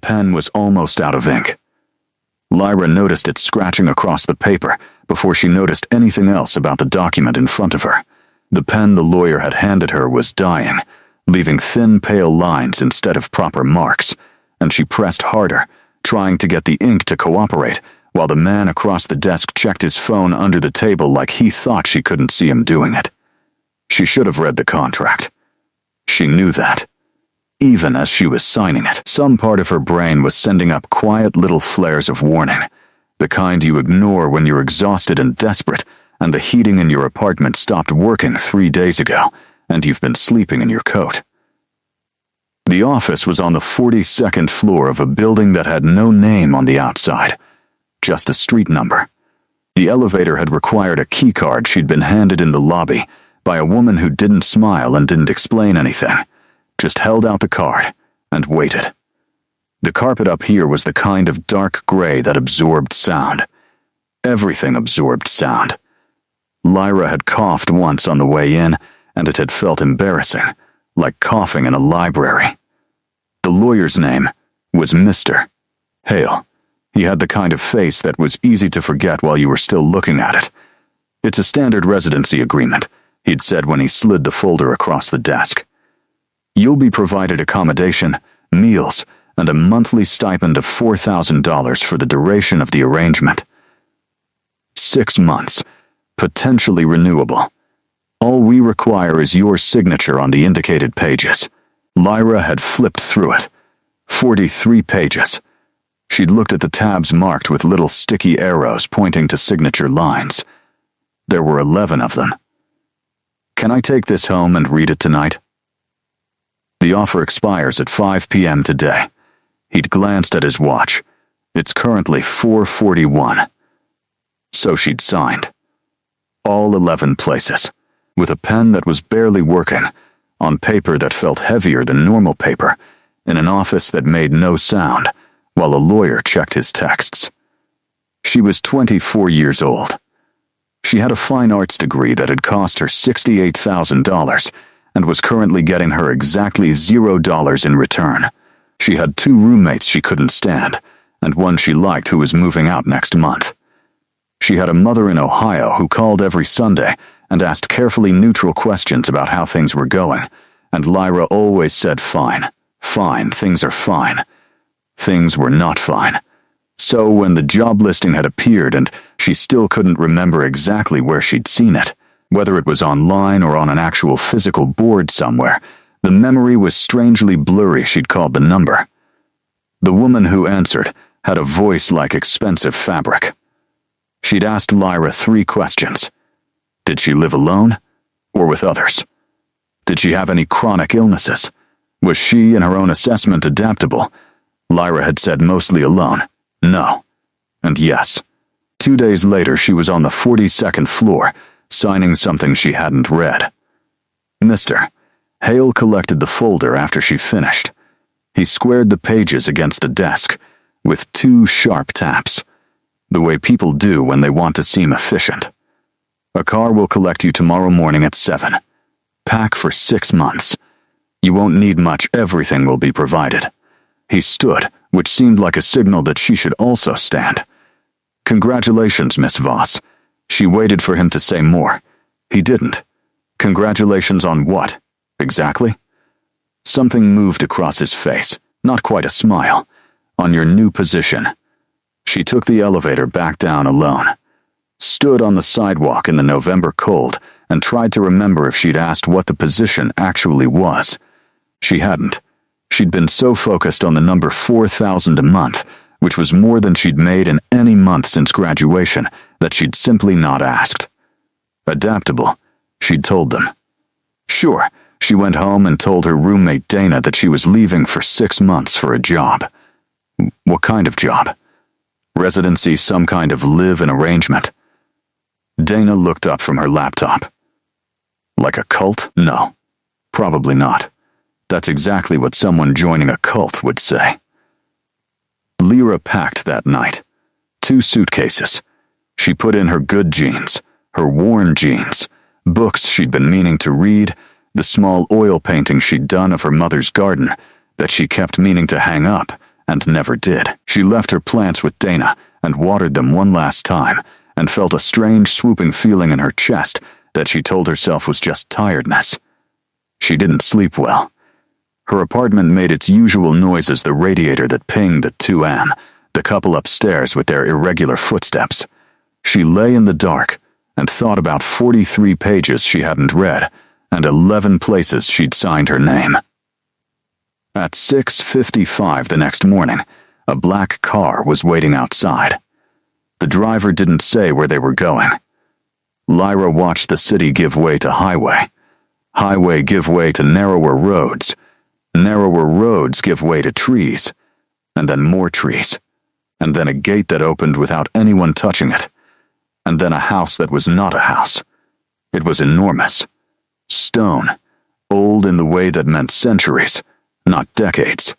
pen was almost out of ink. Lyra noticed it scratching across the paper before she noticed anything else about the document in front of her. The pen the lawyer had handed her was dying, leaving thin, pale lines instead of proper marks, and she pressed harder, trying to get the ink to cooperate, while the man across the desk checked his phone under the table like he thought she couldn't see him doing it. She should have read the contract. She knew that. Even as she was signing it, some part of her brain was sending up quiet little flares of warning, the kind you ignore when you're exhausted and desperate, and the heating in your apartment stopped working 3 days ago, and you've been sleeping in your coat. The office was on the 42nd floor of a building that had no name on the outside, just a street number. The elevator had required a keycard she'd been handed in the lobby by a woman who didn't smile and didn't explain anything, just held out the card and waited. The carpet up here was the kind of dark gray that absorbed sound. Everything absorbed sound. Lyra had coughed once on the way in, and it had felt embarrassing, like coughing in a library. The lawyer's name was Mr. Hale. He had the kind of face that was easy to forget while you were still looking at it. It's a standard residency agreement, he'd said when he slid the folder across the desk. You'll be provided accommodation, meals, and a monthly stipend of $4,000 for the duration of the arrangement. 6 months, potentially renewable. All we require is your signature on the indicated pages. Lyra had flipped through it. 43 pages. She'd looked at the tabs marked with little sticky arrows pointing to signature lines. There were 11 of them. Can I take this home and read it tonight? The offer expires at 5 p.m. today. He'd glanced at his watch. It's currently 4:41. So she'd signed. All 11 places, with a pen that was barely working, on paper that felt heavier than normal paper, in an office that made no sound, while a lawyer checked his texts. She was 24 years old. She had a fine arts degree that had cost her $68,000 and was currently getting her exactly $0 in return. She had 2 roommates she couldn't stand, and one she liked who was moving out next month. She had a mother in Ohio who called every Sunday and asked carefully neutral questions about how things were going, and Lyra always said fine, things are fine. Things were not fine. So when the job listing had appeared and she still couldn't remember exactly where she'd seen it, whether it was online or on an actual physical board somewhere, the memory was strangely blurry. She'd called the number. The woman who answered had a voice like expensive fabric. She'd asked Lyra 3 questions. Did she live alone or with others? Did she have any chronic illnesses? Was she, in her own assessment, adaptable? Lyra had said mostly alone, no, and yes. 2 days later, she was on the 42nd floor, signing something she hadn't read. Mr. Hale collected the folder after she finished. He squared the pages against the desk, with 2 sharp taps, the way people do when they want to seem efficient. A car will collect you tomorrow morning at 7. Pack for 6 months. You won't need much, everything will be provided. He stood, which seemed like a signal that she should also stand. Congratulations, Miss Voss. She waited for him to say more. He didn't. Congratulations on what, exactly? Something moved across his face, not quite a smile. On your new position. She took the elevator back down alone, stood on the sidewalk in the November cold, and tried to remember if she'd asked what the position actually was. She hadn't. She'd been so focused on the number $4,000 a month, which was more than she'd made in any month since graduation, that she'd simply not asked. Adaptable, she'd told them. Sure, she went home and told her roommate Dana that she was leaving for 6 months for a job. What kind of job? Residency, some kind of live-in arrangement. Dana looked up from her laptop. Like a cult? No, probably not. That's exactly what someone joining a cult would say. Lyra packed that night. 2 suitcases. She put in her good jeans, her worn jeans, books she'd been meaning to read, the small oil painting she'd done of her mother's garden that she kept meaning to hang up and never did. She left her plants with Dana and watered them one last time, and felt a strange swooping feeling in her chest that she told herself was just tiredness. She didn't sleep well. Her apartment made its usual noise as the radiator that pinged at 2 a.m., the couple upstairs with their irregular footsteps. She lay in the dark and thought about 43 pages she hadn't read and 11 places she'd signed her name. At 6:55 the next morning, a black car was waiting outside. The driver didn't say where they were going. Lyra watched the city give way to highway. Highway give way to narrower roads. Narrower roads give way to trees. And then more trees. And then a gate that opened without anyone touching it. And then a house that was not a house. It was enormous. Stone. Old in the way that meant centuries, not decades.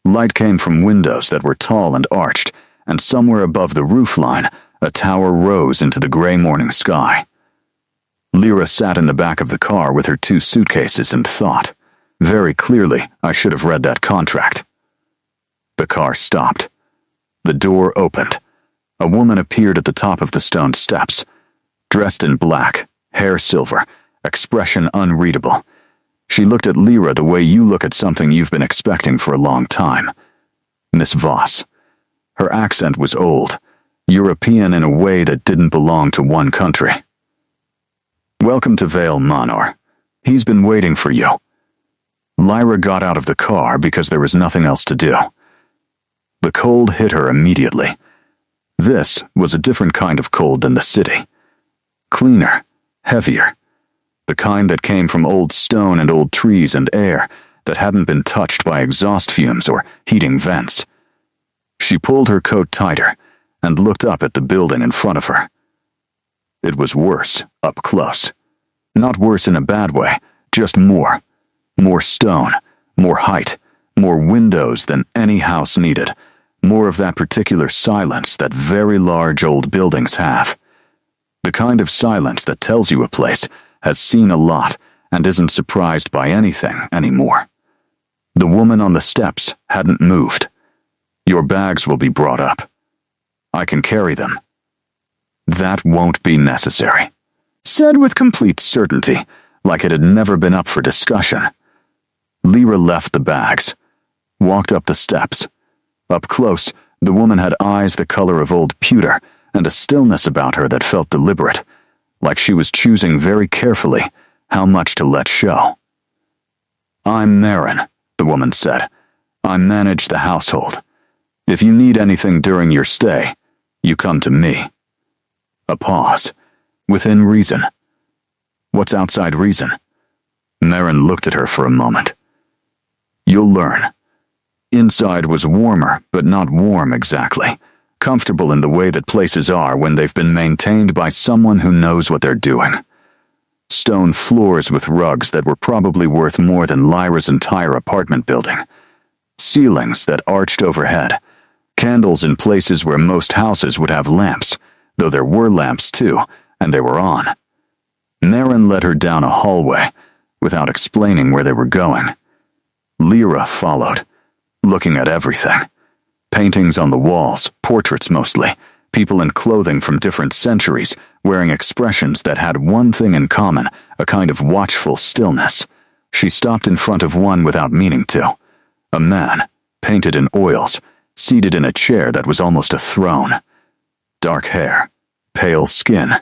Light came from windows that were tall and arched, and somewhere above the roofline, a tower rose into the gray morning sky. Lyra sat in the back of the car with her 2 suitcases and thought, very clearly, I should have read that contract. The car stopped. The door opened. A woman appeared at the top of the stone steps, dressed in black, hair silver, expression unreadable. She looked at Lyra the way you look at something you've been expecting for a long time. Miss Voss. Her accent was old, European in a way that didn't belong to one country. Welcome to Vale Manor. He's been waiting for you. Lyra got out of the car because there was nothing else to do. The cold hit her immediately. This was a different kind of cold than the city. Cleaner, heavier. The kind that came from old stone and old trees and air that hadn't been touched by exhaust fumes or heating vents. She pulled her coat tighter and looked up at the building in front of her. It was worse, up close. Not worse in a bad way, just more. More stone, more height, more windows than any house needed. More of that particular silence that very large old buildings have. The kind of silence that tells you a place has seen a lot and isn't surprised by anything anymore. The woman on the steps hadn't moved. Your bags will be brought up. I can carry them. That won't be necessary. Said with complete certainty, like it had never been up for discussion. Lyra left the bags, walked up the steps. Up close, the woman had eyes the color of old pewter and a stillness about her that felt deliberate, like she was choosing very carefully how much to let show. I'm Marin, the woman said. I manage the household. If you need anything during your stay, you come to me. A pause. Within reason. What's outside reason? Marin looked at her for a moment. You'll learn. Inside was warmer, but not warm exactly. Comfortable in the way that places are when they've been maintained by someone who knows what they're doing. Stone floors with rugs that were probably worth more than Lyra's entire apartment building. Ceilings that arched overhead. Candles in places where most houses would have lamps, though there were lamps too, and they were on. Marin led her down a hallway, without explaining where they were going. Lyra followed, looking at everything. Paintings on the walls, portraits mostly, people in clothing from different centuries, wearing expressions that had one thing in common, a kind of watchful stillness. She stopped in front of one without meaning to. A man, painted in oils, seated in a chair that was almost a throne. Dark hair, pale skin,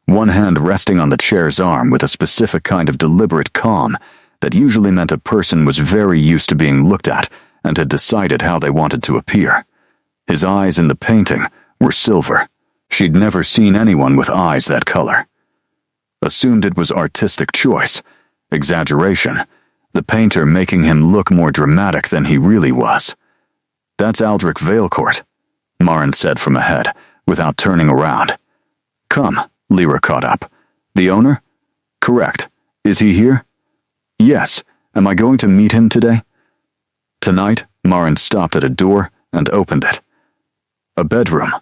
one hand resting on the chair's arm with a specific kind of deliberate calm that usually meant a person was very used to being looked at and had decided how they wanted to appear. His eyes in the painting were silver. She'd never seen anyone with eyes that color. Assumed it was artistic choice, exaggeration, the painter making him look more dramatic than he really was. That's Aldrich Valecourt, Marin said from ahead, without turning around. Come, Lyra caught up. The owner? Correct. Is he here? Yes. Am I going to meet him today? Tonight, Marin stopped at a door and opened it. A bedroom.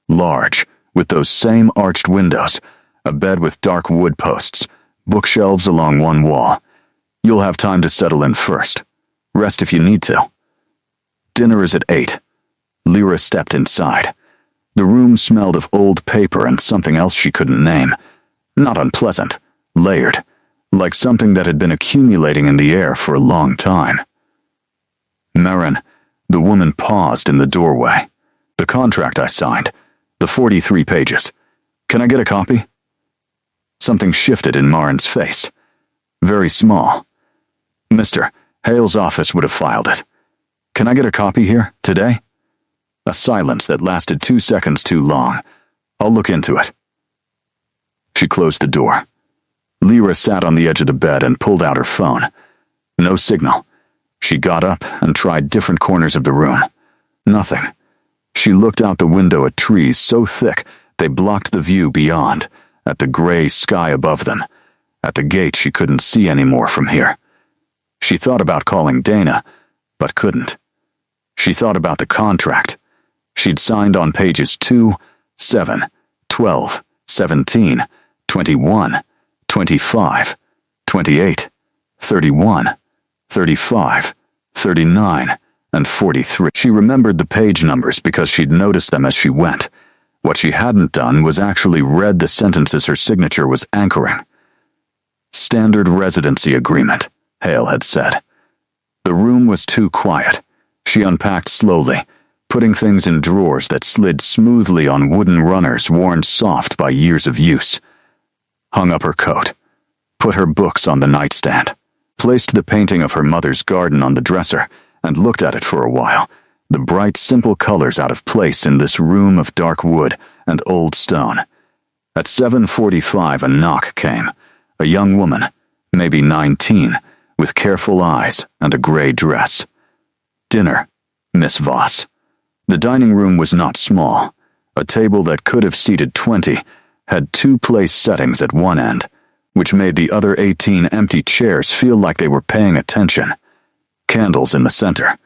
Large, with those same arched windows, a bed with dark wood posts, bookshelves along one wall. You'll have time to settle in first. Rest if you need to. Dinner is at 8. Lyra stepped inside. The room smelled of old paper and something else she couldn't name. Not unpleasant, layered, like something that had been accumulating in the air for a long time. Marin, the woman paused in the doorway. The contract I signed, the 43 pages. Can I get a copy? Something shifted in Marin's face. Very small. Mr. Hale's office would have filed it. Can I get a copy here, today? A silence that lasted 2 seconds too long. I'll look into it. She closed the door. Lyra sat on the edge of the bed and pulled out her phone. No signal. She got up and tried different corners of the room. Nothing. She looked out the window at trees so thick they blocked the view beyond, at the gray sky above them, at the gate she couldn't see anymore from here. She thought about calling Dana, but couldn't. She thought about the contract. She'd signed on pages 2, 7, 12, 17, 21, 25, 28, 31, 35, 39, and 43. She remembered the page numbers because she'd noticed them as she went. What she hadn't done was actually read the sentences her signature was anchoring. Standard residency agreement, Hale had said. The room was too quiet. She unpacked slowly, putting things in drawers that slid smoothly on wooden runners worn soft by years of use. Hung up her coat, put her books on the nightstand, placed the painting of her mother's garden on the dresser, and looked at it for a while, the bright, simple colors out of place in this room of dark wood and old stone. At 7:45 a knock came. A young woman, maybe 19, with careful eyes and a gray dress. Dinner, Miss Voss. The dining room was not small. A table that could have seated 20 had 2 place settings at one end, which made the other 18 empty chairs feel like they were paying attention. Candles in the center.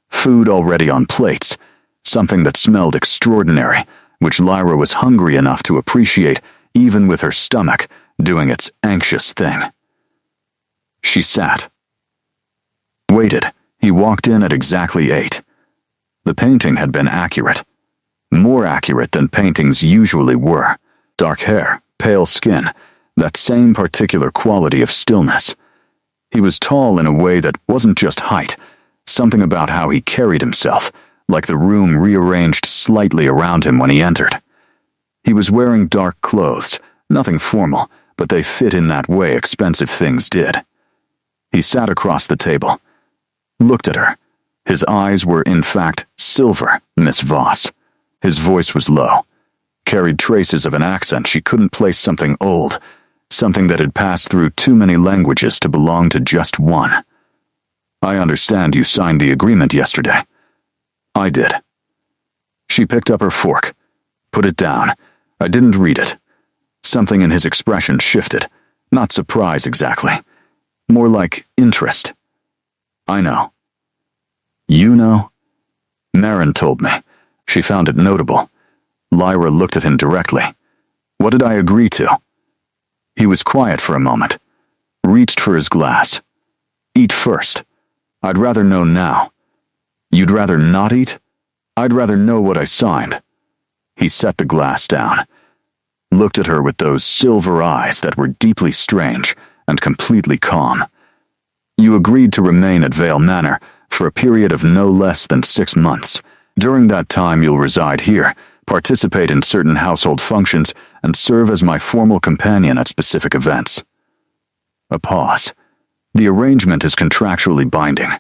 Food already on plates. Something that smelled extraordinary, which Lyra was hungry enough to appreciate even with her stomach doing its anxious thing. She sat. Waited. He walked in at exactly 8. The painting had been accurate. More accurate than paintings usually were. Dark hair, pale skin, that same particular quality of stillness. He was tall in a way that wasn't just height, something about how he carried himself, like the room rearranged slightly around him when he entered. He was wearing dark clothes, nothing formal, but they fit in that way expensive things did. He sat across the table, looked at her. His eyes were, in fact, silver, Miss Voss. His voice was low, carried traces of an accent she couldn't place something old, something that had passed through too many languages to belong to just one. I understand you signed the agreement yesterday. I did. She picked up her fork, put it down. I didn't read it. Something in his expression shifted. Not surprise exactly. More like interest. I know. You know? Marin told me. She found it notable. Lyra looked at him directly. What did I agree to? He was quiet for a moment. Reached for his glass. Eat first. I'd rather know now. You'd rather not eat? I'd rather know what I signed. He set the glass down. Looked at her with those silver eyes that were deeply strange and completely calm. You agreed to remain at Vale Manor for a period of no less than 6 months. During that time you'll reside here, participate in certain household functions, and serve as my formal companion at specific events. A pause. The arrangement is contractually binding.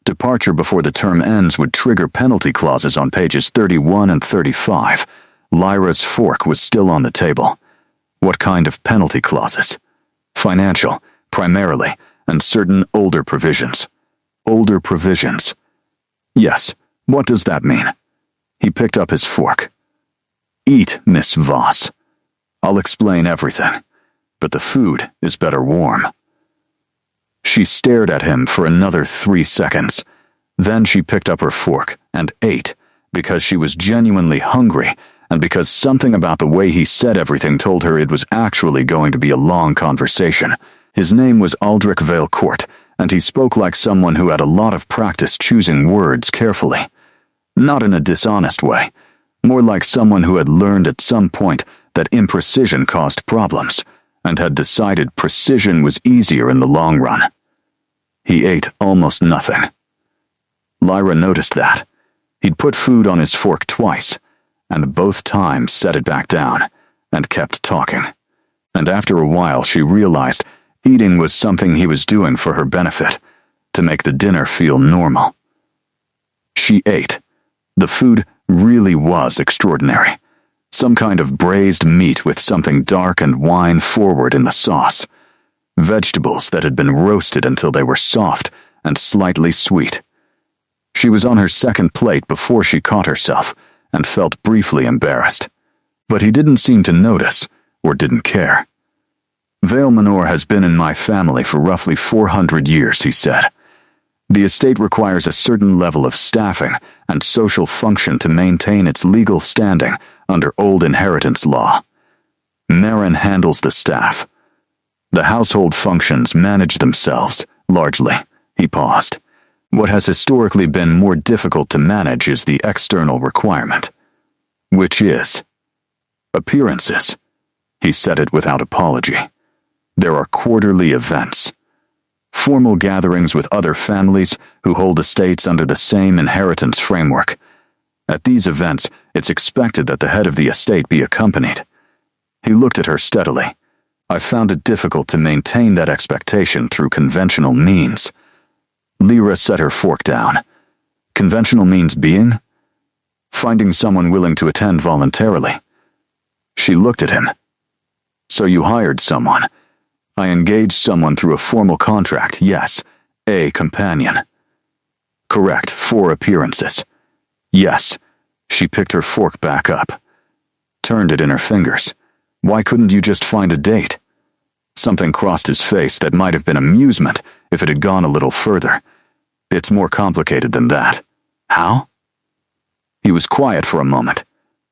Departure before the term ends would trigger penalty clauses on pages 31 and 35. Lyra's fork was still on the table. What kind of penalty clauses? Financial, primarily, and certain older provisions. Older provisions. Yes, what does that mean? He picked up his fork. Eat, Miss Voss. I'll explain everything, but the food is better warm. She stared at him for another 3 seconds. Then she picked up her fork and ate, because she was genuinely hungry, and because something about the way he said everything told her it was actually going to be a long conversation. His name was Aldrich Valecourt, and he spoke like someone who had a lot of practice choosing words carefully. Not in a dishonest way, more like someone who had learned at some point that imprecision caused problems, and had decided precision was easier in the long run. He ate almost nothing. Lyra noticed that. He'd put food on his fork twice, and both times set it back down, and kept talking. And after a while she realized eating was something he was doing for her benefit, to make the dinner feel normal. She ate. The food really was extraordinary. Some kind of braised meat with something dark and wine-forward in the sauce. Vegetables that had been roasted until they were soft and slightly sweet. She was on her second plate before she caught herself and felt briefly embarrassed. But he didn't seem to notice, or didn't care. Vale Manor has been in my family for roughly 400 years, he said. The estate requires a certain level of staffing and social function to maintain its legal standing under old inheritance law. Marin handles the staff. The household functions manage themselves, largely. He paused. What has historically been more difficult to manage is the external requirement. Which is appearances. He said it without apology. There are quarterly events. Formal gatherings with other families who hold estates under the same inheritance framework. At these events, it's expected that the head of the estate be accompanied. He looked at her steadily. I found it difficult to maintain that expectation through conventional means. Lyra set her fork down. Conventional means being? Finding someone willing to attend voluntarily. She looked at him. So you hired someone. I engaged someone through a formal contract, yes. A companion. Correct, 4 appearances. Yes. She picked her fork back up. Turned it in her fingers. Why couldn't you just find a date? Something crossed his face that might have been amusement if it had gone a little further. It's more complicated than that. How? He was quiet for a moment.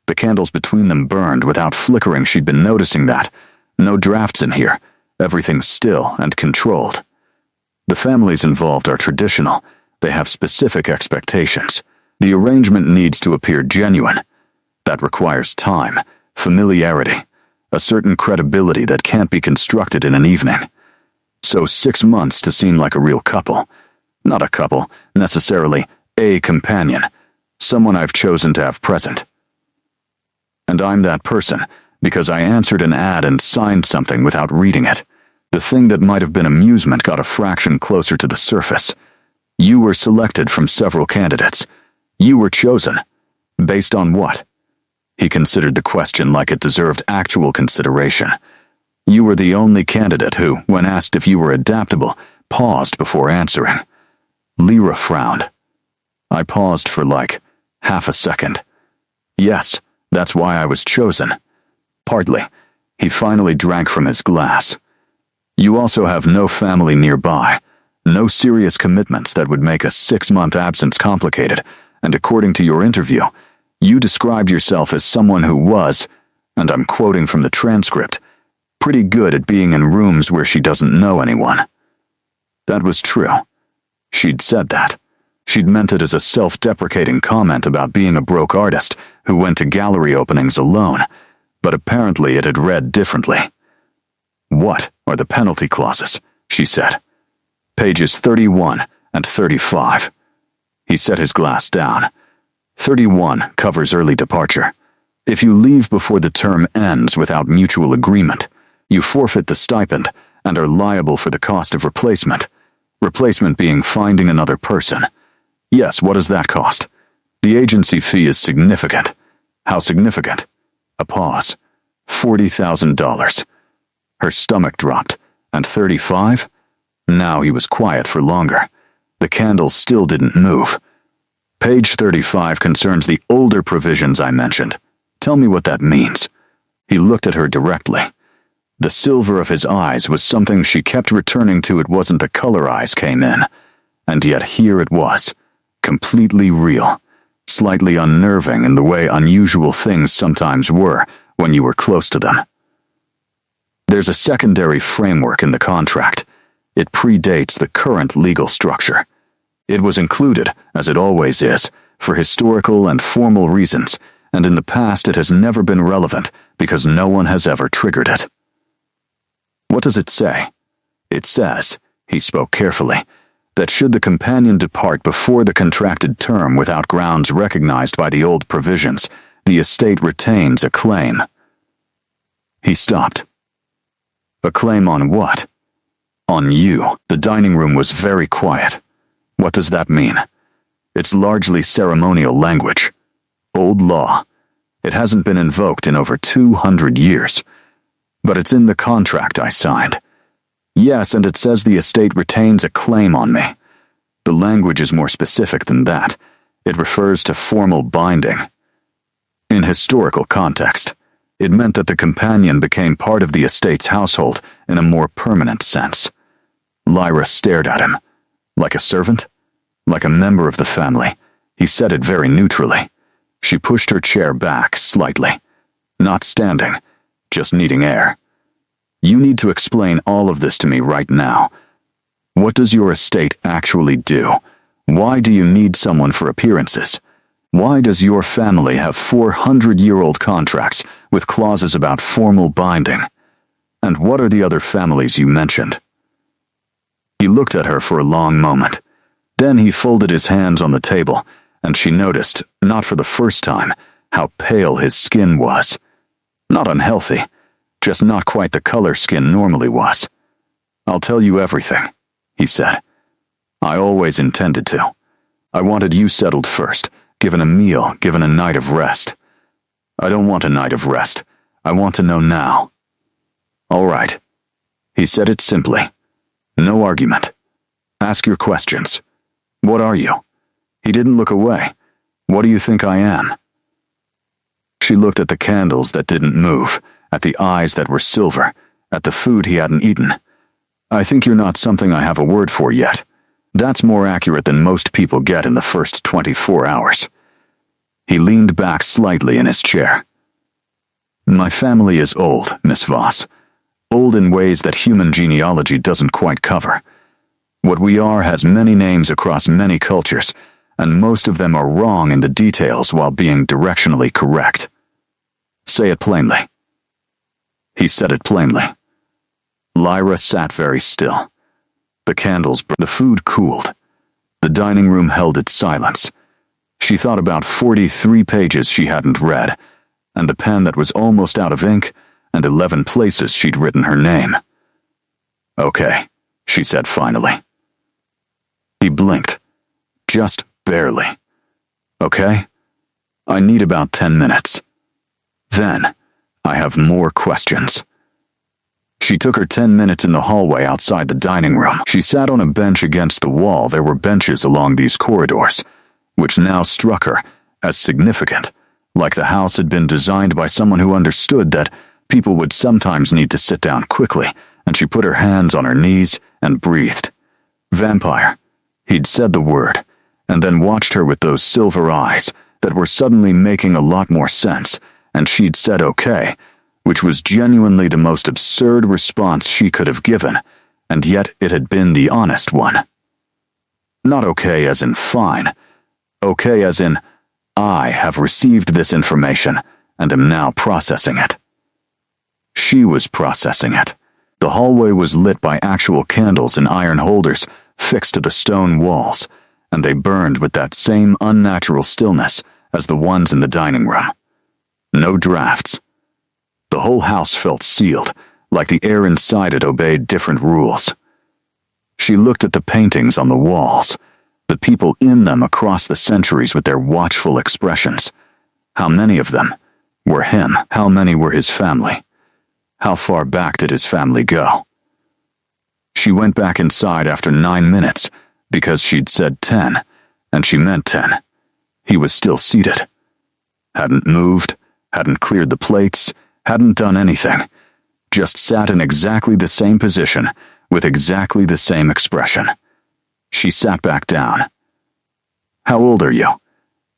The candles between them burned without flickering. She'd been noticing that. No drafts in here. Everything's still and controlled. The families involved are traditional. They have specific expectations. The arrangement needs to appear genuine. That requires time, familiarity, a certain credibility that can't be constructed in an evening. So 6 months to seem like a real couple. Not a couple, necessarily a companion. Someone I've chosen to have present. And I'm that person, because I answered an ad and signed something without reading it. The thing that might have been amusement got a fraction closer to the surface. You were selected from several candidates. You were chosen. Based on what? He considered the question like it deserved actual consideration. You were the only candidate who, when asked if you were adaptable, paused before answering. Lyra frowned. I paused for half a second. Yes, that's why I was chosen. Partly. He finally drank from his glass. You also have no family nearby, no serious commitments that would make a 6-month absence complicated, and according to your interview, you described yourself as someone who was, and I'm quoting from the transcript, pretty good at being in rooms where she doesn't know anyone. That was true. She'd said that. She'd meant it as a self-deprecating comment about being a broke artist who went to gallery openings alone, but apparently it had read differently. What are the penalty clauses? She said. Pages 31 and 35. He set his glass down. 31 covers early departure. If you leave before the term ends without mutual agreement, you forfeit the stipend and are liable for the cost of replacement. Replacement being finding another person. Yes, what does that cost? The agency fee is significant. How significant? A pause. $40,000. Her stomach dropped. And 35? Now he was quiet for longer. The candles still didn't move. Page 35 concerns the older provisions I mentioned. Tell me what that means. He looked at her directly. The silver of his eyes was something she kept returning to. It wasn't the color eyes came in. And yet here it was. Completely real. Slightly unnerving in the way unusual things sometimes were when you were close to them. There's a secondary framework in the contract. It predates the current legal structure. It was included, as it always is, for historical and formal reasons, and in the past it has never been relevant because no one has ever triggered it. What does it say? It says, he spoke carefully, that should the companion depart before the contracted term without grounds recognized by the old provisions, the estate retains a claim. He stopped. A claim on what? On you. The dining room was very quiet. What does that mean? It's largely ceremonial language. Old law. It hasn't been invoked in over 200 years. But it's in the contract I signed. Yes, and it says the estate retains a claim on me. The language is more specific than that. It refers to formal binding. In historical context, it meant that the companion became part of the estate's household in a more permanent sense. Lyra stared at him. Like a servant? Like a member of the family. He said it very neutrally. She pushed her chair back slightly. Not standing, just needing air. You need to explain all of this to me right now. What does your estate actually do? Why do you need someone for appearances? Why does your family have 400-year-old contracts with clauses about formal binding? And what are the other families you mentioned? He looked at her for a long moment. Then he folded his hands on the table, and she noticed, not for the first time, how pale his skin was. Not unhealthy, just not quite the color skin normally was. I'll tell you everything, he said. I always intended to. I wanted you settled first, given a meal, given a night of rest. I don't want a night of rest. I want to know now. All right. He said it simply. No argument. Ask your questions. What are you? He didn't look away. What do you think I am? She looked at the candles that didn't move, at the eyes that were silver, at the food he hadn't eaten. I think you're not something I have a word for yet. That's more accurate than most people get in the first 24 hours. He leaned back slightly in his chair. My family is old, Miss Voss. Old in ways that human genealogy doesn't quite cover. What we are has many names across many cultures, and most of them are wrong in the details while being directionally correct. Say it plainly. He said it plainly. Lyra sat very still. The candles burned. The food cooled. The dining room held its silence. She thought about 43 pages she hadn't read, and the pen that was almost out of ink, and 11 places she'd written her name. Okay, she said finally. He blinked. Just barely. Okay? I need about 10 minutes. Then, I have more questions. She took her 10 minutes in the hallway outside the dining room. She sat on a bench against the wall. There were benches along these corridors, which now struck her as significant, like the house had been designed by someone who understood that people would sometimes need to sit down quickly, and she put her hands on her knees and breathed. Vampire. He'd said the word, and then watched her with those silver eyes that were suddenly making a lot more sense, and she'd said okay, which was genuinely the most absurd response she could have given, and yet it had been the honest one. Not okay as in fine, okay as in, I have received this information and am now processing it. She was processing it. The hallway was lit by actual candles in iron holders fixed to the stone walls, and they burned with that same unnatural stillness as the ones in the dining room. No drafts. The whole house felt sealed, like the air inside it obeyed different rules. She looked at the paintings on the walls, the people in them across the centuries with their watchful expressions. How many of them were him? How many were his family? How far back did his family go? She went back inside after 9 minutes because she'd said 10, and she meant 10. He was still seated. Hadn't moved, hadn't cleared the plates, hadn't done anything. Just sat in exactly the same position with exactly the same expression. She sat back down. How old are you?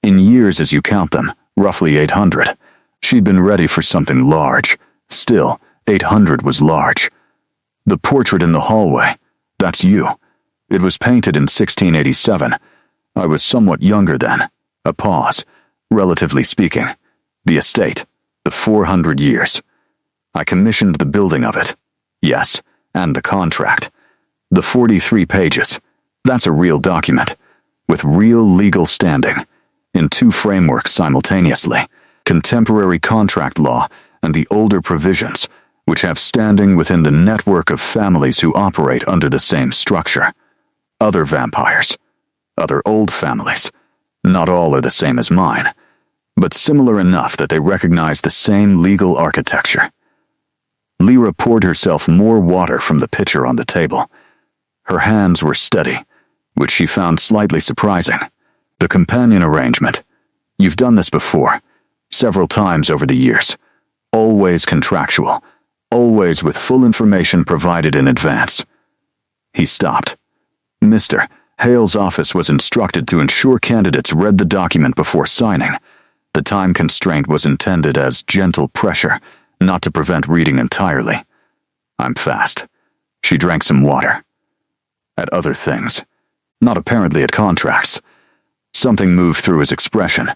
In years as you count them, roughly 800. She'd been ready for something large. Still, 800 was large. The portrait in the hallway, that's you. It was painted in 1687. I was somewhat younger then, A pause. Relatively speaking. The estate. The 400 years. I commissioned the building of it. Yes, and the contract. The 43 pages. That's a real document. With real legal standing. In two frameworks simultaneously. Contemporary contract law and the older provisions, which have standing within the network of families who operate under the same structure. Other vampires. Other old families. Not all are the same as mine, but similar enough that they recognize the same legal architecture. Lyra poured herself more water from the pitcher on the table. Her hands were steady, which she found slightly surprising. The companion arrangement. You've done this before, several times over the years. Always contractual, always with full information provided in advance. He stopped. Mr. Hale's office was instructed to ensure candidates read the document before signing. The time constraint was intended as gentle pressure, not to prevent reading entirely. I'm fast. She drank some water. At other things. Not apparently at contracts. Something moved through his expression.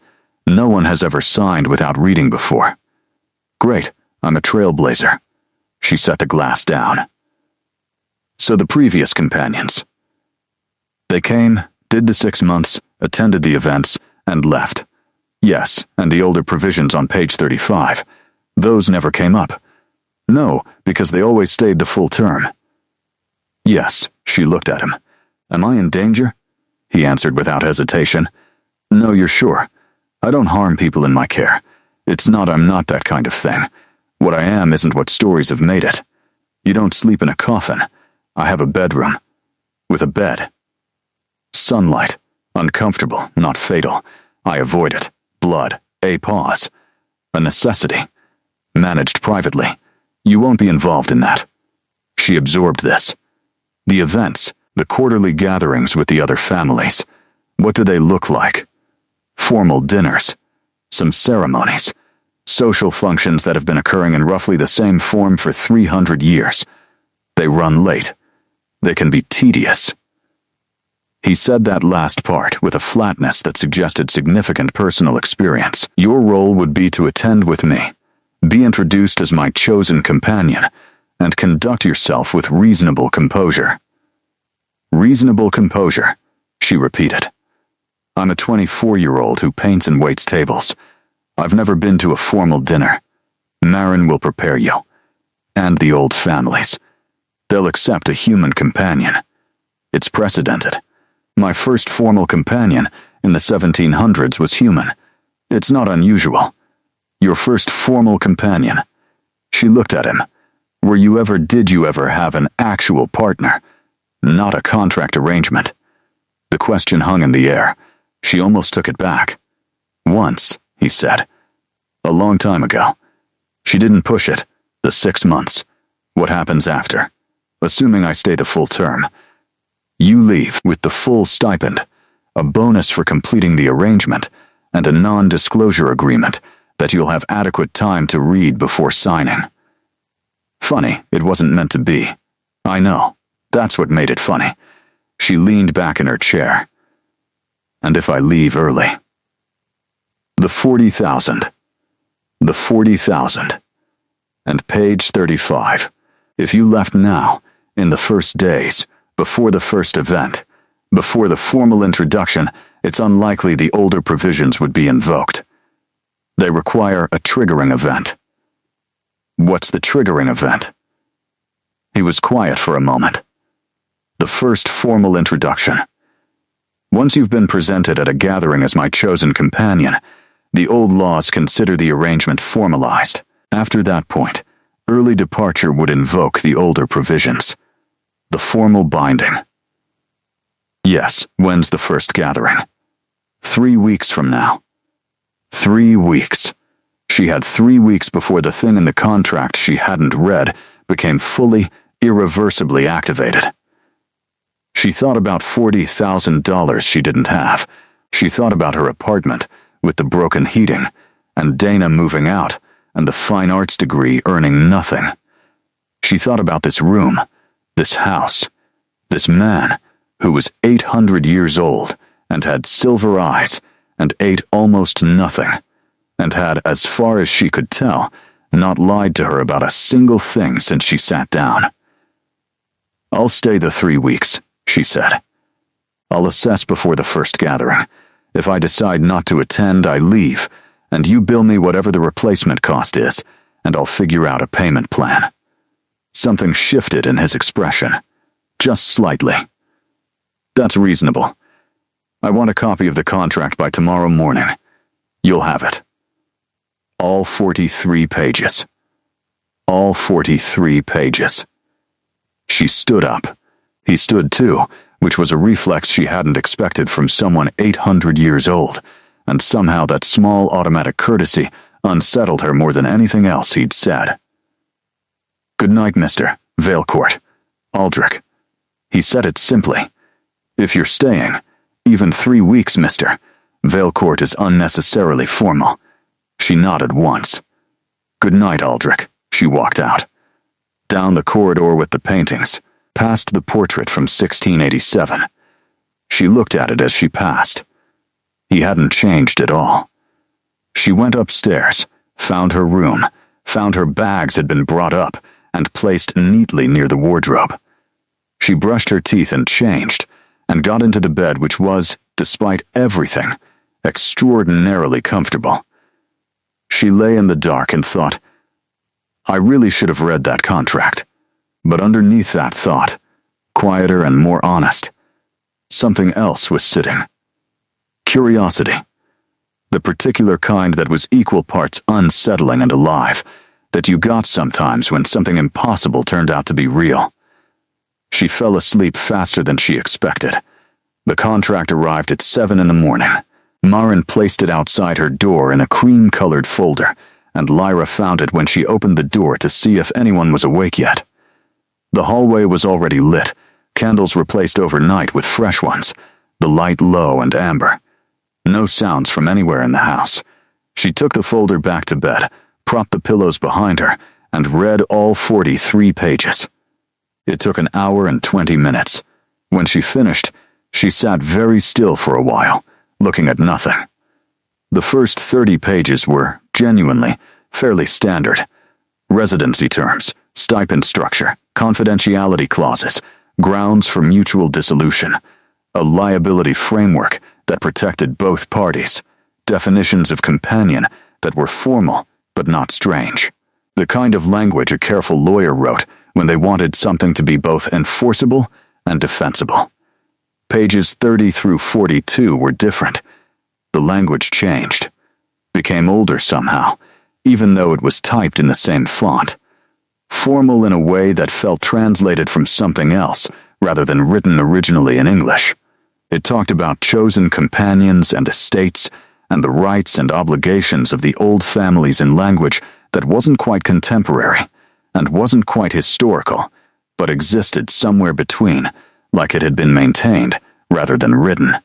No one has ever signed without reading before. Great, I'm a trailblazer. She set the glass down. So the previous companions. They came, did the 6 months, attended the events, and left. Yes, and the older provisions on page 35. Those never came up. No, because they always stayed the full term. Yes, she looked at him. Am I in danger? He answered without hesitation. No, you're sure. I don't harm people in my care. I'm not that kind of thing. What I am isn't what stories have made it. You don't sleep in a coffin. I have a bedroom. With a bed. Sunlight. Uncomfortable, not fatal. I avoid it. Blood. A pause. A necessity. Managed privately. You won't be involved in that. She absorbed this. The events, the quarterly gatherings with the other families. What do they look like? Formal dinners. Some ceremonies. Social functions that have been occurring in roughly the same form for 300 years. They run late. They can be tedious. He said that last part with a flatness that suggested significant personal experience. Your role would be to attend with me, be introduced as my chosen companion, and conduct yourself with reasonable composure. Reasonable composure, she repeated. I'm a 24-year-old who paints and waits tables. I've never been to a formal dinner. Marin will prepare you. And the old families. They'll accept a human companion. It's precedented. My first formal companion in the 1700s was human. It's not unusual. Your first formal companion. She looked at him. Did you ever have an actual partner? Not a contract arrangement. The question hung in the air. She almost took it back. Once, he said. A long time ago. She didn't push it. The 6 months. What happens after? Assuming I stay the full term. You leave with the full stipend, a bonus for completing the arrangement, and a non-disclosure agreement that you'll have adequate time to read before signing. Funny, it wasn't meant to be. I know. That's what made it funny. She leaned back in her chair. And if I leave early? The 40,000. The 40,000. And page 35. If you left now, in the first days, before the first event, before the formal introduction, it's unlikely the older provisions would be invoked. They require a triggering event. What's the triggering event? He was quiet for a moment. The first formal introduction. Once you've been presented at a gathering as my chosen companion, the old laws consider the arrangement formalized. After that point, early departure would invoke the older provisions. The formal binding. Yes, when's the first gathering? 3 weeks from now. 3 weeks. She had 3 weeks before the thing in the contract she hadn't read became fully, irreversibly activated. She thought about $40,000 she didn't have. She thought about her apartment, with the broken heating, and Dana moving out, and the fine arts degree earning nothing. She thought about this room, this house, this man who was 800 years old and had silver eyes and ate almost nothing, and had, as far as she could tell, not lied to her about a single thing since she sat down. "I'll stay the 3 weeks," she said. "I'll assess before the first gathering. If I decide not to attend, I leave, and you bill me whatever the replacement cost is, and I'll figure out a payment plan." Something shifted in his expression, just slightly. "That's reasonable. I want a copy of the contract by tomorrow morning. You'll have it." All 43 pages. All 43 pages. She stood up. He stood too, which was a reflex she hadn't expected from someone 800 years old, and somehow that small automatic courtesy unsettled her more than anything else he'd said. "Good night, Mr. Valecourt. Aldrich." He said it simply. "If you're staying, even 3 weeks, Mr. Valecourt is unnecessarily formal." She nodded once. "Good night, Aldrich." She walked out. Down the corridor with the paintings, past the portrait from 1687. She looked at it as she passed. He hadn't changed at all. She went upstairs, found her room, found her bags had been brought up and placed neatly near the wardrobe. She brushed her teeth and changed, and got into the bed which was, despite everything, extraordinarily comfortable. She lay in the dark and thought, I really should have read that contract. But underneath that thought, quieter and more honest, something else was sitting. Curiosity. The particular kind that was equal parts unsettling and alive, that you got sometimes when something impossible turned out to be real. She fell asleep faster than she expected. The contract arrived at 7 in the morning. Maren placed it outside her door in a cream-colored folder, and Lyra found it when she opened the door to see if anyone was awake yet. The hallway was already lit, candles replaced overnight with fresh ones, the light low and amber. No sounds from anywhere in the house. She took the folder back to bed, propped the pillows behind her, and read all 43 pages. It took an hour and 20 minutes. When she finished, she sat very still for a while, looking at nothing. The first 30 pages were, genuinely, fairly standard. Residency terms, stipend structure, confidentiality clauses, grounds for mutual dissolution, a liability framework that protected both parties, definitions of companion that were formal but not strange. The kind of language a careful lawyer wrote when they wanted something to be both enforceable and defensible. Pages 30 through 42 were different. The language changed, became older somehow, even though it was typed in the same font. Formal in a way that felt translated from something else rather than written originally in English. It talked about chosen companions and estates and the rights and obligations of the old families in language that wasn't quite contemporary and wasn't quite historical, but existed somewhere between, like it had been maintained rather than written.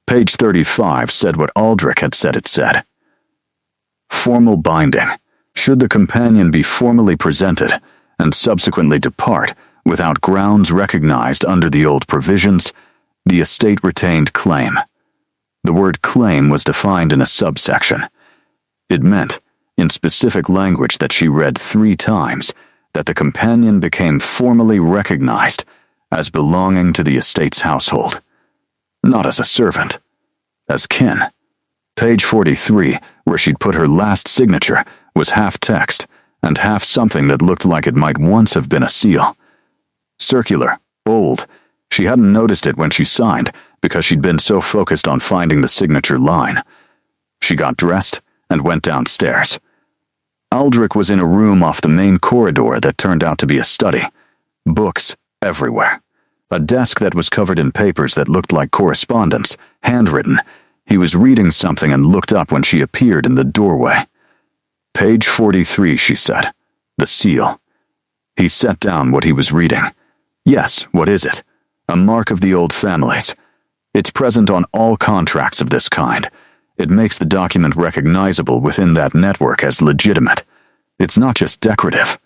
Page 35 said what Aldrich had said it said. Formal binding. Should the companion be formally presented and subsequently depart without grounds recognized under the old provisions, the estate retained claim. The word claim was defined in a subsection. It meant, in specific language that she read 3 times, that the companion became formally recognized as belonging to the estate's household. Not as a servant, as kin. Page 43, where she'd put her last signature, was half text and half something that looked like it might once have been a seal. Circular, bold. She hadn't noticed it when she signed because she'd been so focused on finding the signature line. She got dressed and went downstairs. Aldrich was in a room off the main corridor that turned out to be a study. Books everywhere. A desk that was covered in papers that looked like correspondence, handwritten. He was reading something and looked up when she appeared in the doorway. Page 43, she said. The seal. He set down what he was reading. Yes, what is it? A mark of the old families. It's present on all contracts of this kind. It makes the document recognizable within that network as legitimate. It's not just decorative.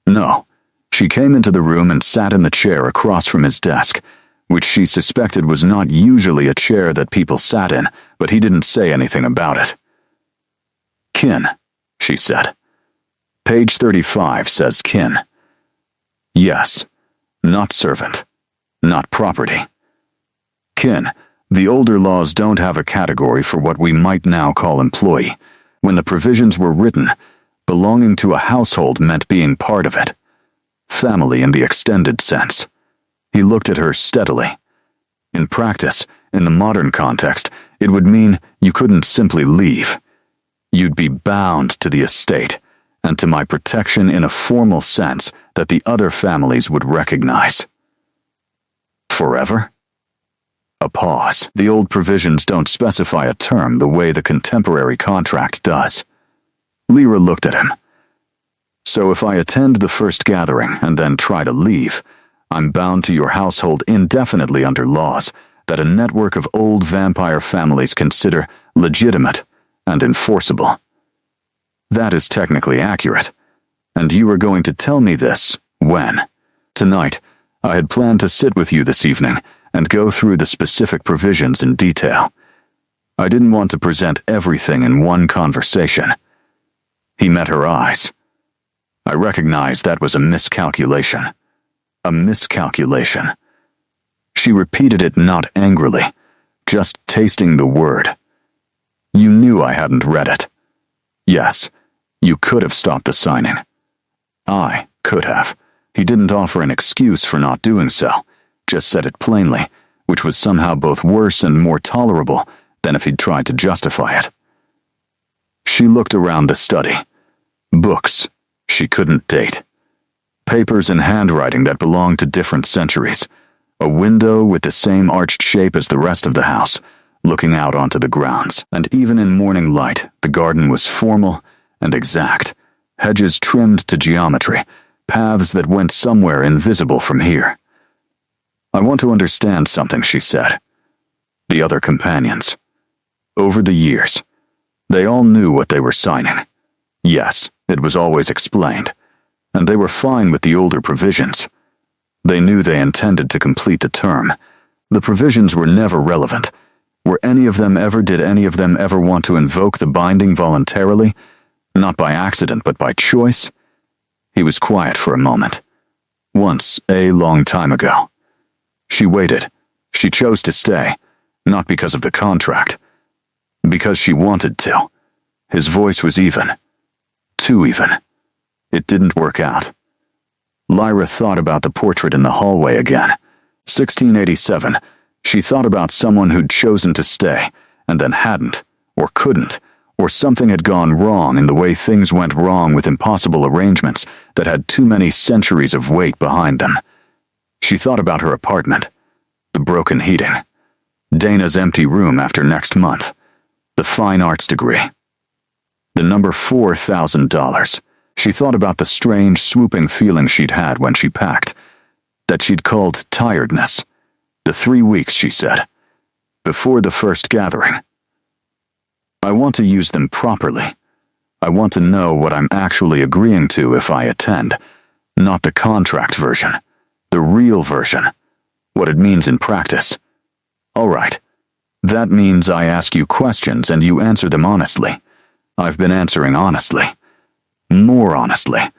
No. She came into the room and sat in the chair across from his desk, which she suspected was not usually a chair that people sat in, but he didn't say anything about it. "Kin," she said. "Page 35 says kin." "Yes, not servant, not property. Kin, the older laws don't have a category for what we might now call employee. When the provisions were written, belonging to a household meant being part of it. Family in the extended sense." He looked at her steadily. "In practice, in the modern context, it would mean you couldn't simply leave. You'd be bound to the estate, and to my protection in a formal sense that the other families would recognize." "Forever?" A pause. "The old provisions don't specify a term the way the contemporary contract does." Lyra looked at him. "So if I attend the first gathering and then try to leave, I'm bound to your household indefinitely under laws that a network of old vampire families consider legitimate and enforceable." "That is technically accurate. And you are going to tell me this when?" "Tonight. I had planned to sit with you this evening and go through the specific provisions in detail. I didn't want to present everything in one conversation." He met her eyes. "I recognize that was a miscalculation. A miscalculation." She repeated it not angrily, just tasting the word. "You knew I hadn't read it." "Yes, you could have stopped the signing." "I could have." He didn't offer an excuse for not doing so, just said it plainly, which was somehow both worse and more tolerable than if he'd tried to justify it. She looked around the study. Books she couldn't date. Papers and handwriting that belonged to different centuries. A window with the same arched shape as the rest of the house, looking out onto the grounds. And even in morning light, the garden was formal and exact. Hedges trimmed to geometry, paths that went somewhere invisible from here. "I want to understand something," she said. The other companions. Over the years, they all knew what they were signing. Yes, it was always explained, and they were fine with the older provisions. They knew they intended to complete the term. The provisions were never relevant. Did any of them ever want to invoke the binding voluntarily? Not by accident, but by choice? He was quiet for a moment. Once, a long time ago. She waited. She chose to stay, not because of the contract. Because she wanted to. His voice was even. Too even. It didn't work out. Lyra thought about the portrait in the hallway again. 1687. She thought about someone who'd chosen to stay, and then hadn't, or couldn't, or something had gone wrong in the way things went wrong with impossible arrangements that had too many centuries of weight behind them. She thought about her apartment, the broken heating, Dana's empty room after next month, the fine arts degree, the number $4,000. She thought about the strange, swooping feeling she'd had when she packed, that she'd called tiredness. The 3 weeks, she said, before the first gathering. "I want to use them properly. I want to know what I'm actually agreeing to if I attend, not the contract version, the real version, what it means in practice. All right, that means I ask you questions and you answer them honestly. I've been answering honestly. More honestly.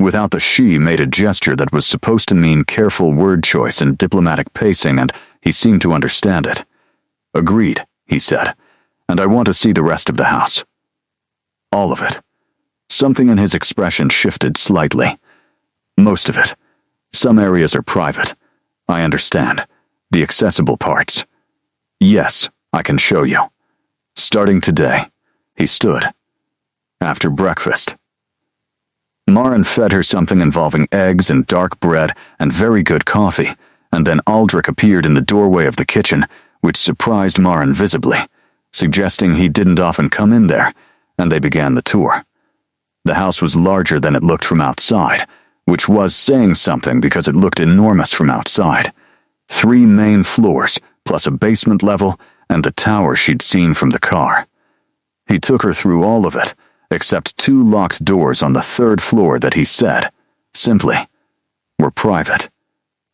Without the she made a gesture that was supposed to mean careful word choice and diplomatic pacing, and he seemed to understand it. "Agreed," he said, "and I want to see the rest of the house. All of it." Something in his expression shifted slightly. "Most of it. Some areas are private. I understand. The accessible parts. Yes, I can show you. Starting today." He stood. "After breakfast." Maren fed her something involving eggs and dark bread and very good coffee, and then Aldrich appeared in the doorway of the kitchen, which surprised Maren visibly, suggesting he didn't often come in there, and they began the tour. The house was larger than it looked from outside, which was saying something because it looked enormous from outside. 3 main floors, plus a basement level, and the tower she'd seen from the car. He took her through all of it, except 2 locked doors on the 3rd floor that he said, simply, were private,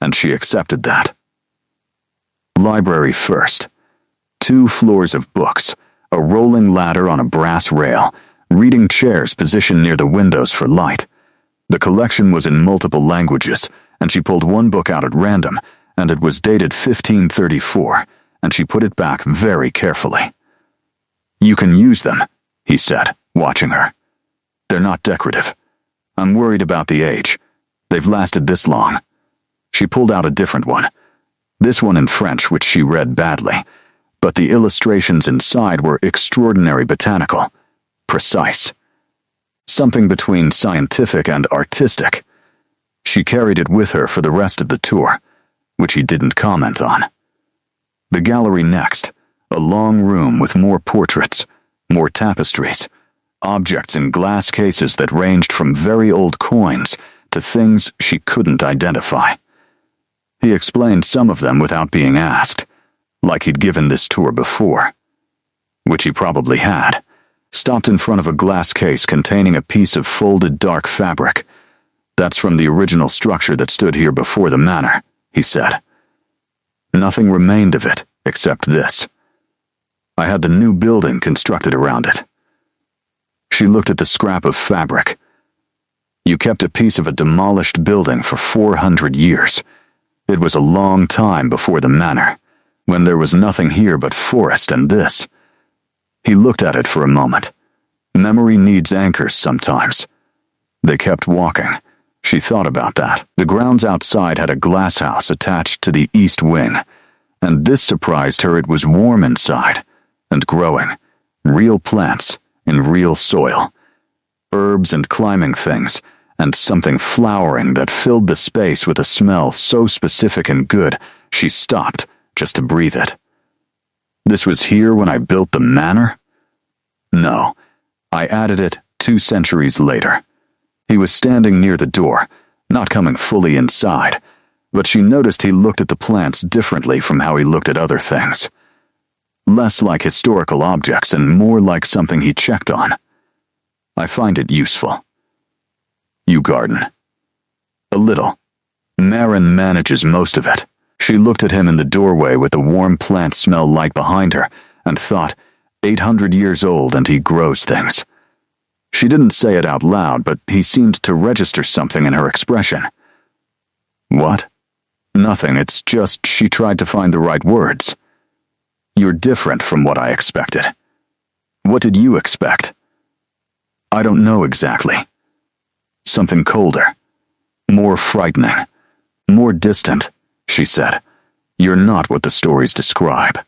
and she accepted that. Library first. 2 floors of books, a rolling ladder on a brass rail, reading chairs positioned near the windows for light. The collection was in multiple languages, and she pulled one book out at random, and it was dated 1534, and she put it back very carefully. "You can use them," he said, watching her. "They're not decorative. I'm worried about the age. They've lasted this long." She pulled out a different one. This one in French, which she read badly, but the illustrations inside were extraordinary botanical, precise. Something between scientific and artistic. She carried it with her for the rest of the tour, which he didn't comment on. The gallery next, a long room with more portraits, more tapestries, objects in glass cases that ranged from very old coins to things she couldn't identify. He explained some of them without being asked, like he'd given this tour before, which he probably had. Stopped in front of a glass case containing a piece of folded dark fabric. "That's from the original structure that stood here before the manor," he said. "Nothing remained of it except this. I had the new building constructed around it." She looked at the scrap of fabric. "You kept a piece of a demolished building for 400 years. It was a long time before the manor, when there was nothing here but forest and this." He looked at it for a moment. Memory needs anchors sometimes. They kept walking. She thought about that. The grounds outside had a glass house attached to the east wing, and this surprised her. It was warm inside, and growing. Real plants in real soil. Herbs and climbing things, and something flowering that filled the space with a smell so specific and good, she stopped just to breathe it. "This was here when I built the manor?" "No, I added it 2 centuries later." He was standing near the door, not coming fully inside, but she noticed he looked at the plants differently from how he looked at other things. Less like historical objects and more like something he checked on. "I find it useful." "You garden?" "A little. Marin manages most of it." She looked at him in the doorway with the warm plant smell light behind her and thought, 800 years old and he grows things. She didn't say it out loud, but he seemed to register something in her expression. "What?" "Nothing, it's just she tried to find the right words." "You're different from what I expected." "What did you expect?" "I don't know exactly. Something colder. More frightening. More distant," she said. "You're not what the stories describe.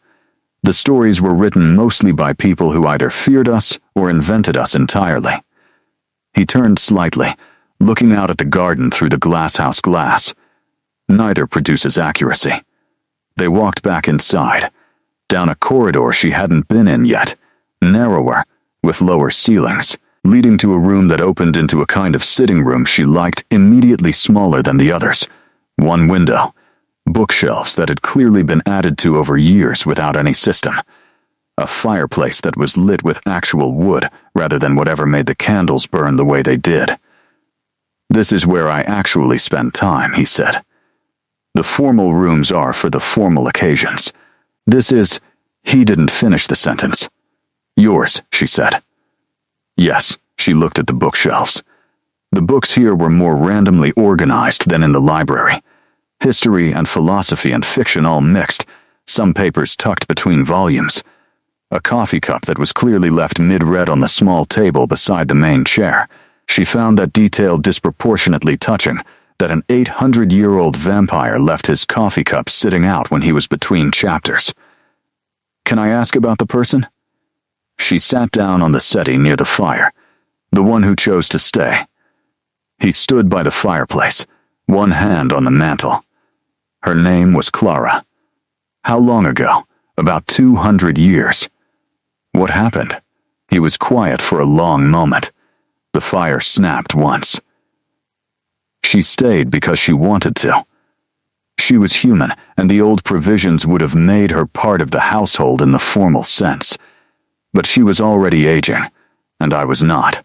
The stories were written mostly by people who either feared us or invented us entirely." He turned slightly, looking out at the garden through the glasshouse glass. Neither produces accuracy. They walked back inside, down a corridor she hadn't been in yet, narrower, with lower ceilings, leading to a room that opened into a kind of sitting room she liked, immediately smaller than the others. One window. Bookshelves that had clearly been added to over years without any system. A fireplace that was lit with actual wood rather than whatever made the candles burn the way they did. "This is where I actually spend time," he said. "The formal rooms are for the formal occasions. This is..." He didn't finish the sentence. "Yours," she said. Yes, she looked at the bookshelves. The books here were more randomly organized than in the library. History and philosophy and fiction all mixed, some papers tucked between volumes. A coffee cup that was clearly left mid-read on the small table beside the main chair. She found that detail disproportionately touching, that an 800-year-old vampire left his coffee cup sitting out when he was between chapters. "Can I ask about the person?" She sat down on the settee near the fire, the one who chose to stay. He stood by the fireplace, one hand on the mantel. Her name was Clara. How long ago? About 200 years. What happened? He was quiet for a long moment. The fire snapped once. She stayed because she wanted to. She was human, and the old provisions would have made her part of the household in the formal sense. But she was already aging, and I was not.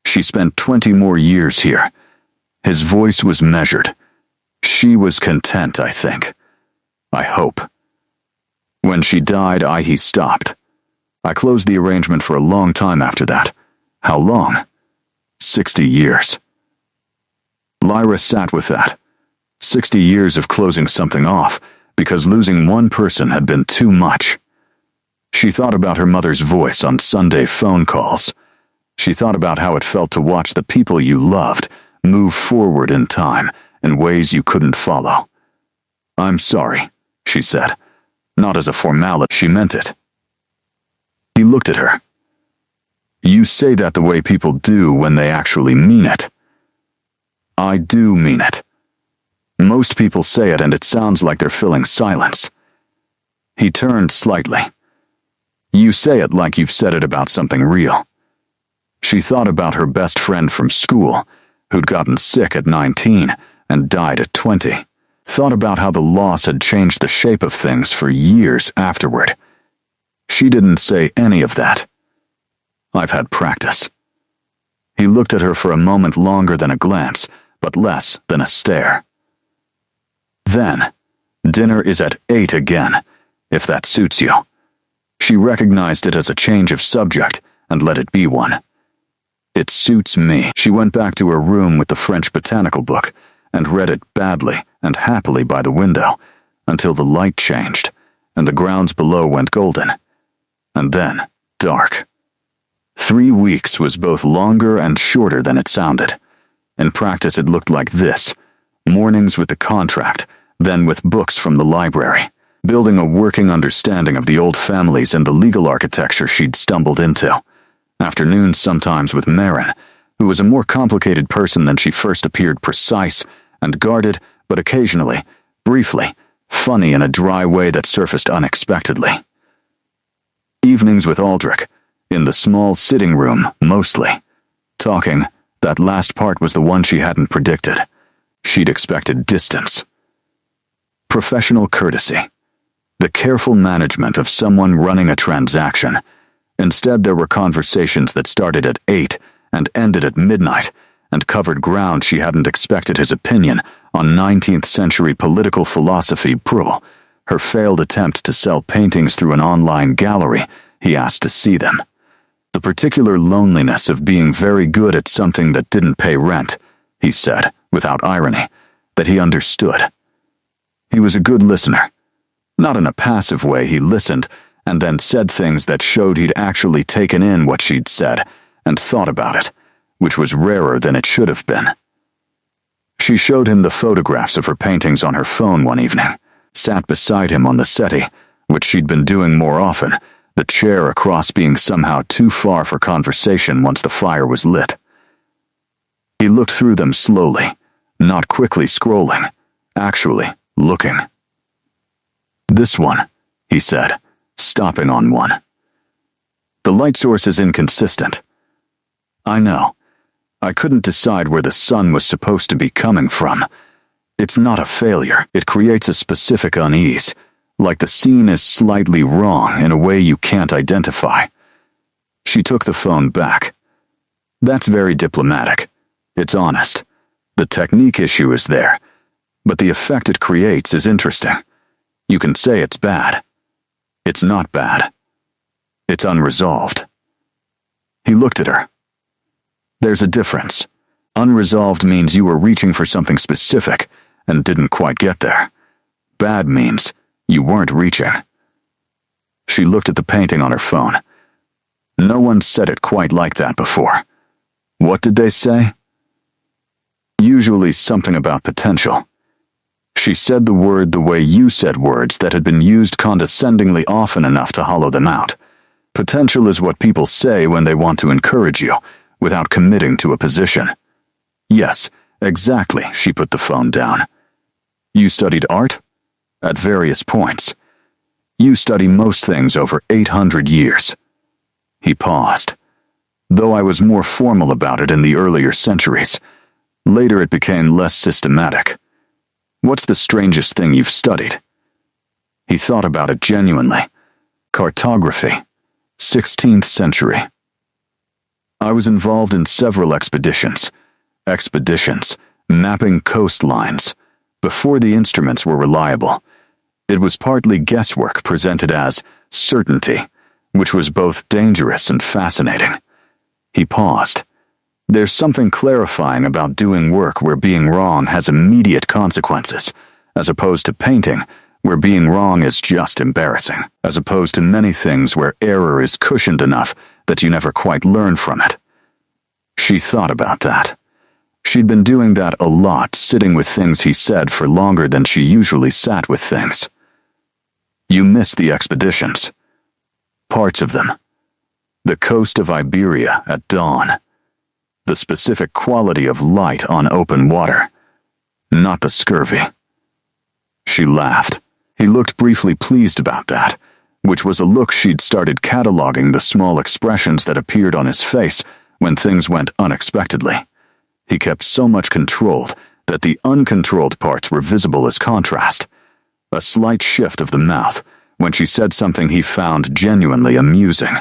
She spent 20 more years here. His voice was measured. She was content, I think. I hope. When she died, he stopped. I closed the arrangement for a long time after that. How long? 60 years. Lyra sat with that. 60 years of closing something off, because losing one person had been too much. She thought about her mother's voice on Sunday phone calls. She thought about how it felt to watch the people you loved move forward in time in ways you couldn't follow. "I'm sorry," she said. Not as a formality, she meant it. He looked at her. "You say that the way people do when they actually mean it." "I do mean it. Most people say it and it sounds like they're filling silence." He turned slightly. "You say it like you've said it about something real." She thought about her best friend from school, who'd gotten sick at 19 and died at 20. Thought about how the loss had changed the shape of things for years afterward. She didn't say any of that. "I've had practice." He looked at her for a moment longer than a glance, but less than a stare. "Then, dinner is at 8 again, if that suits you." She recognized it as a change of subject and let it be one. "It suits me." She went back to her room with the French botanical book and read it badly and happily by the window until the light changed and the grounds below went golden. And then, dark. 3 weeks was both longer and shorter than it sounded. In practice, it looked like this: mornings with the contract, then with books from the library, building a working understanding of the old families and the legal architecture she'd stumbled into. Afternoons sometimes with Marin, who was a more complicated person than she first appeared, precise and guarded, but occasionally, briefly, funny in a dry way that surfaced unexpectedly. Evenings with Aldrich, in the small sitting room, mostly. Talking, that last part was the one she hadn't predicted. She'd expected distance. Professional courtesy. The careful management of someone running a transaction. Instead, there were conversations that started at 8 and ended at midnight, and covered ground she hadn't expected his opinion on 19th century political philosophy. Her failed attempt to sell paintings through an online gallery, he asked to see them. The particular loneliness of being very good at something that didn't pay rent, he said, without irony, that he understood. He was a good listener. Not in a passive way, he listened, and then said things that showed he'd actually taken in what she'd said and thought about it, which was rarer than it should have been. She showed him the photographs of her paintings on her phone one evening, sat beside him on the settee, which she'd been doing more often, the chair across being somehow too far for conversation once the fire was lit. He looked through them slowly, not quickly scrolling, actually looking. "This one," he said, stopping on one. "The light source is inconsistent." "I know. I couldn't decide where the sun was supposed to be coming from. It's not a failure. It creates a specific unease, like the scene is slightly wrong in a way you can't identify." She took the phone back. "That's very diplomatic. It's honest. The technique issue is there, but the effect it creates is interesting. You can say it's bad. It's not bad. It's unresolved." He looked at her. "There's a difference. Unresolved means you were reaching for something specific and didn't quite get there. Bad means you weren't reaching." She looked at the painting on her phone. "No one said it quite like that before." "What did they say?" "Usually something about potential." She said the word the way you said words that had been used condescendingly often enough to hollow them out. Potential is what people say when they want to encourage you, without committing to a position. "Yes, exactly." She put the phone down. "You studied art?" "At various points." "You study most things over 800 years." He paused. "Though I was more formal about it in the earlier centuries. Later it became less systematic." "What's the strangest thing you've studied?" He thought about it genuinely. "Cartography. 16th century. I was involved in several expeditions, mapping coastlines, before the instruments were reliable. It was partly guesswork presented as certainty, which was both dangerous and fascinating. He paused. There's something clarifying about doing work where being wrong has immediate consequences, as opposed to painting, where being wrong is just embarrassing, as opposed to many things where error is cushioned enough that you never quite learn from it. She thought about that. She'd been doing that a lot, sitting with things he said for longer than she usually sat with things. You missed the expeditions. Parts of them. The coast of Iberia at dawn. The specific quality of light on open water. Not the scurvy. She laughed. He looked briefly pleased about that, which was a look she'd started cataloging the small expressions that appeared on his face when things went unexpectedly. He kept so much controlled that the uncontrolled parts were visible as contrast. A slight shift of the mouth when she said something he found genuinely amusing.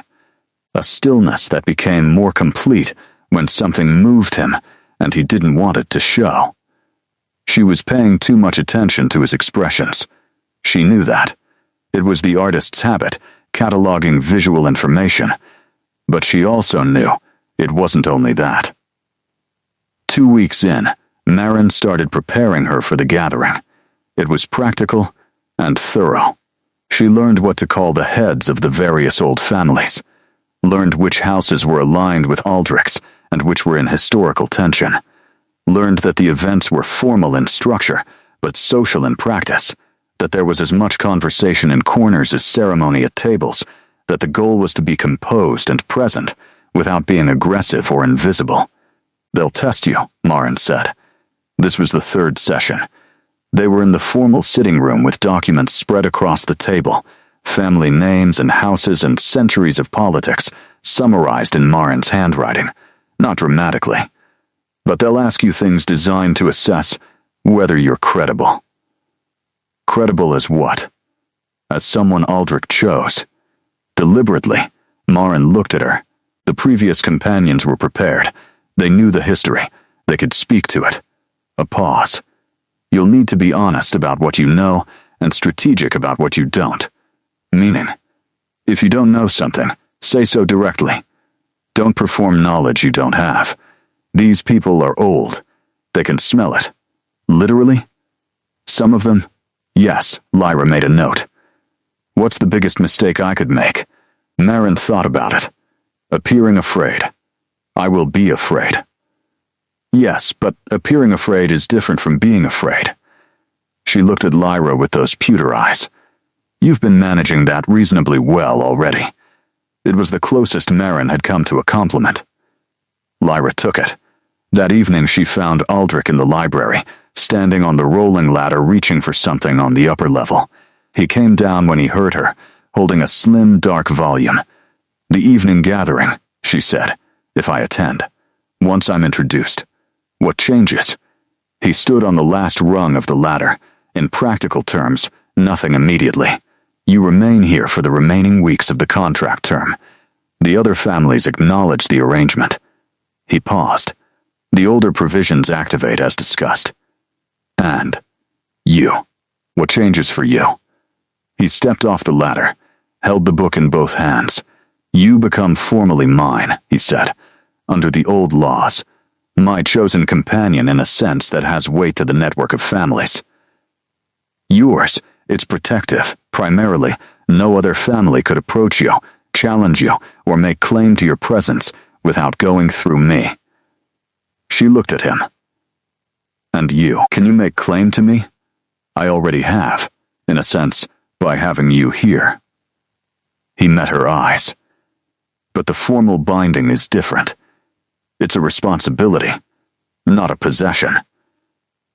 A stillness that became more complete when something moved him and he didn't want it to show. She was paying too much attention to his expressions. She knew that. It was the artist's habit, cataloging visual information. But she also knew it wasn't only that. 2 weeks in, Marin started preparing her for the gathering. It was practical and thorough. She learned what to call the heads of the various old families, learned which houses were aligned with Aldrich's and which were in historical tension, learned that the events were formal in structure but social in practice, that there was as much conversation in corners as ceremony at tables, that the goal was to be composed and present without being aggressive or invisible. They'll test you, Marin said. This was the third session. They were in the formal sitting room with documents spread across the table, family names and houses and centuries of politics summarized in Marin's handwriting, not dramatically. But they'll ask you things designed to assess whether you're credible. Credible as what? As someone Aldrich chose. Deliberately, Marin looked at her. The previous companions were prepared. They knew the history. They could speak to it. A pause. You'll need to be honest about what you know and strategic about what you don't. Meaning, if you don't know something, say so directly. Don't perform knowledge you don't have. These people are old. They can smell it. Literally? Some of them? Yes, Lyra made a note. What's the biggest mistake I could make? Marin thought about it. Appearing afraid. I will be afraid. Yes, but appearing afraid is different from being afraid. She looked at Lyra with those pewter eyes. You've been managing that reasonably well already. It was the closest Marin had come to a compliment. Lyra took it. That evening she found Aldrich in the library, standing on the rolling ladder reaching for something on the upper level. He came down when he heard her, holding a slim, dark volume. The evening gathering, she said, if I attend. Once I'm introduced. What changes? He stood on the last rung of the ladder. In practical terms, nothing immediately. You remain here for the remaining weeks of the contract term. The other families acknowledge the arrangement. He paused. The older provisions activate as discussed. And you. What changes for you? He stepped off the ladder, held the book in both hands. You become formally mine, he said, under the old laws. My chosen companion in a sense that has weight to the network of families. Yours, it's protective, primarily. No other family could approach you, challenge you, or make claim to your presence without going through me. She looked at him. And you, can you make claim to me? I already have, in a sense, by having you here. He met her eyes. But the formal binding is different. It's a responsibility, not a possession.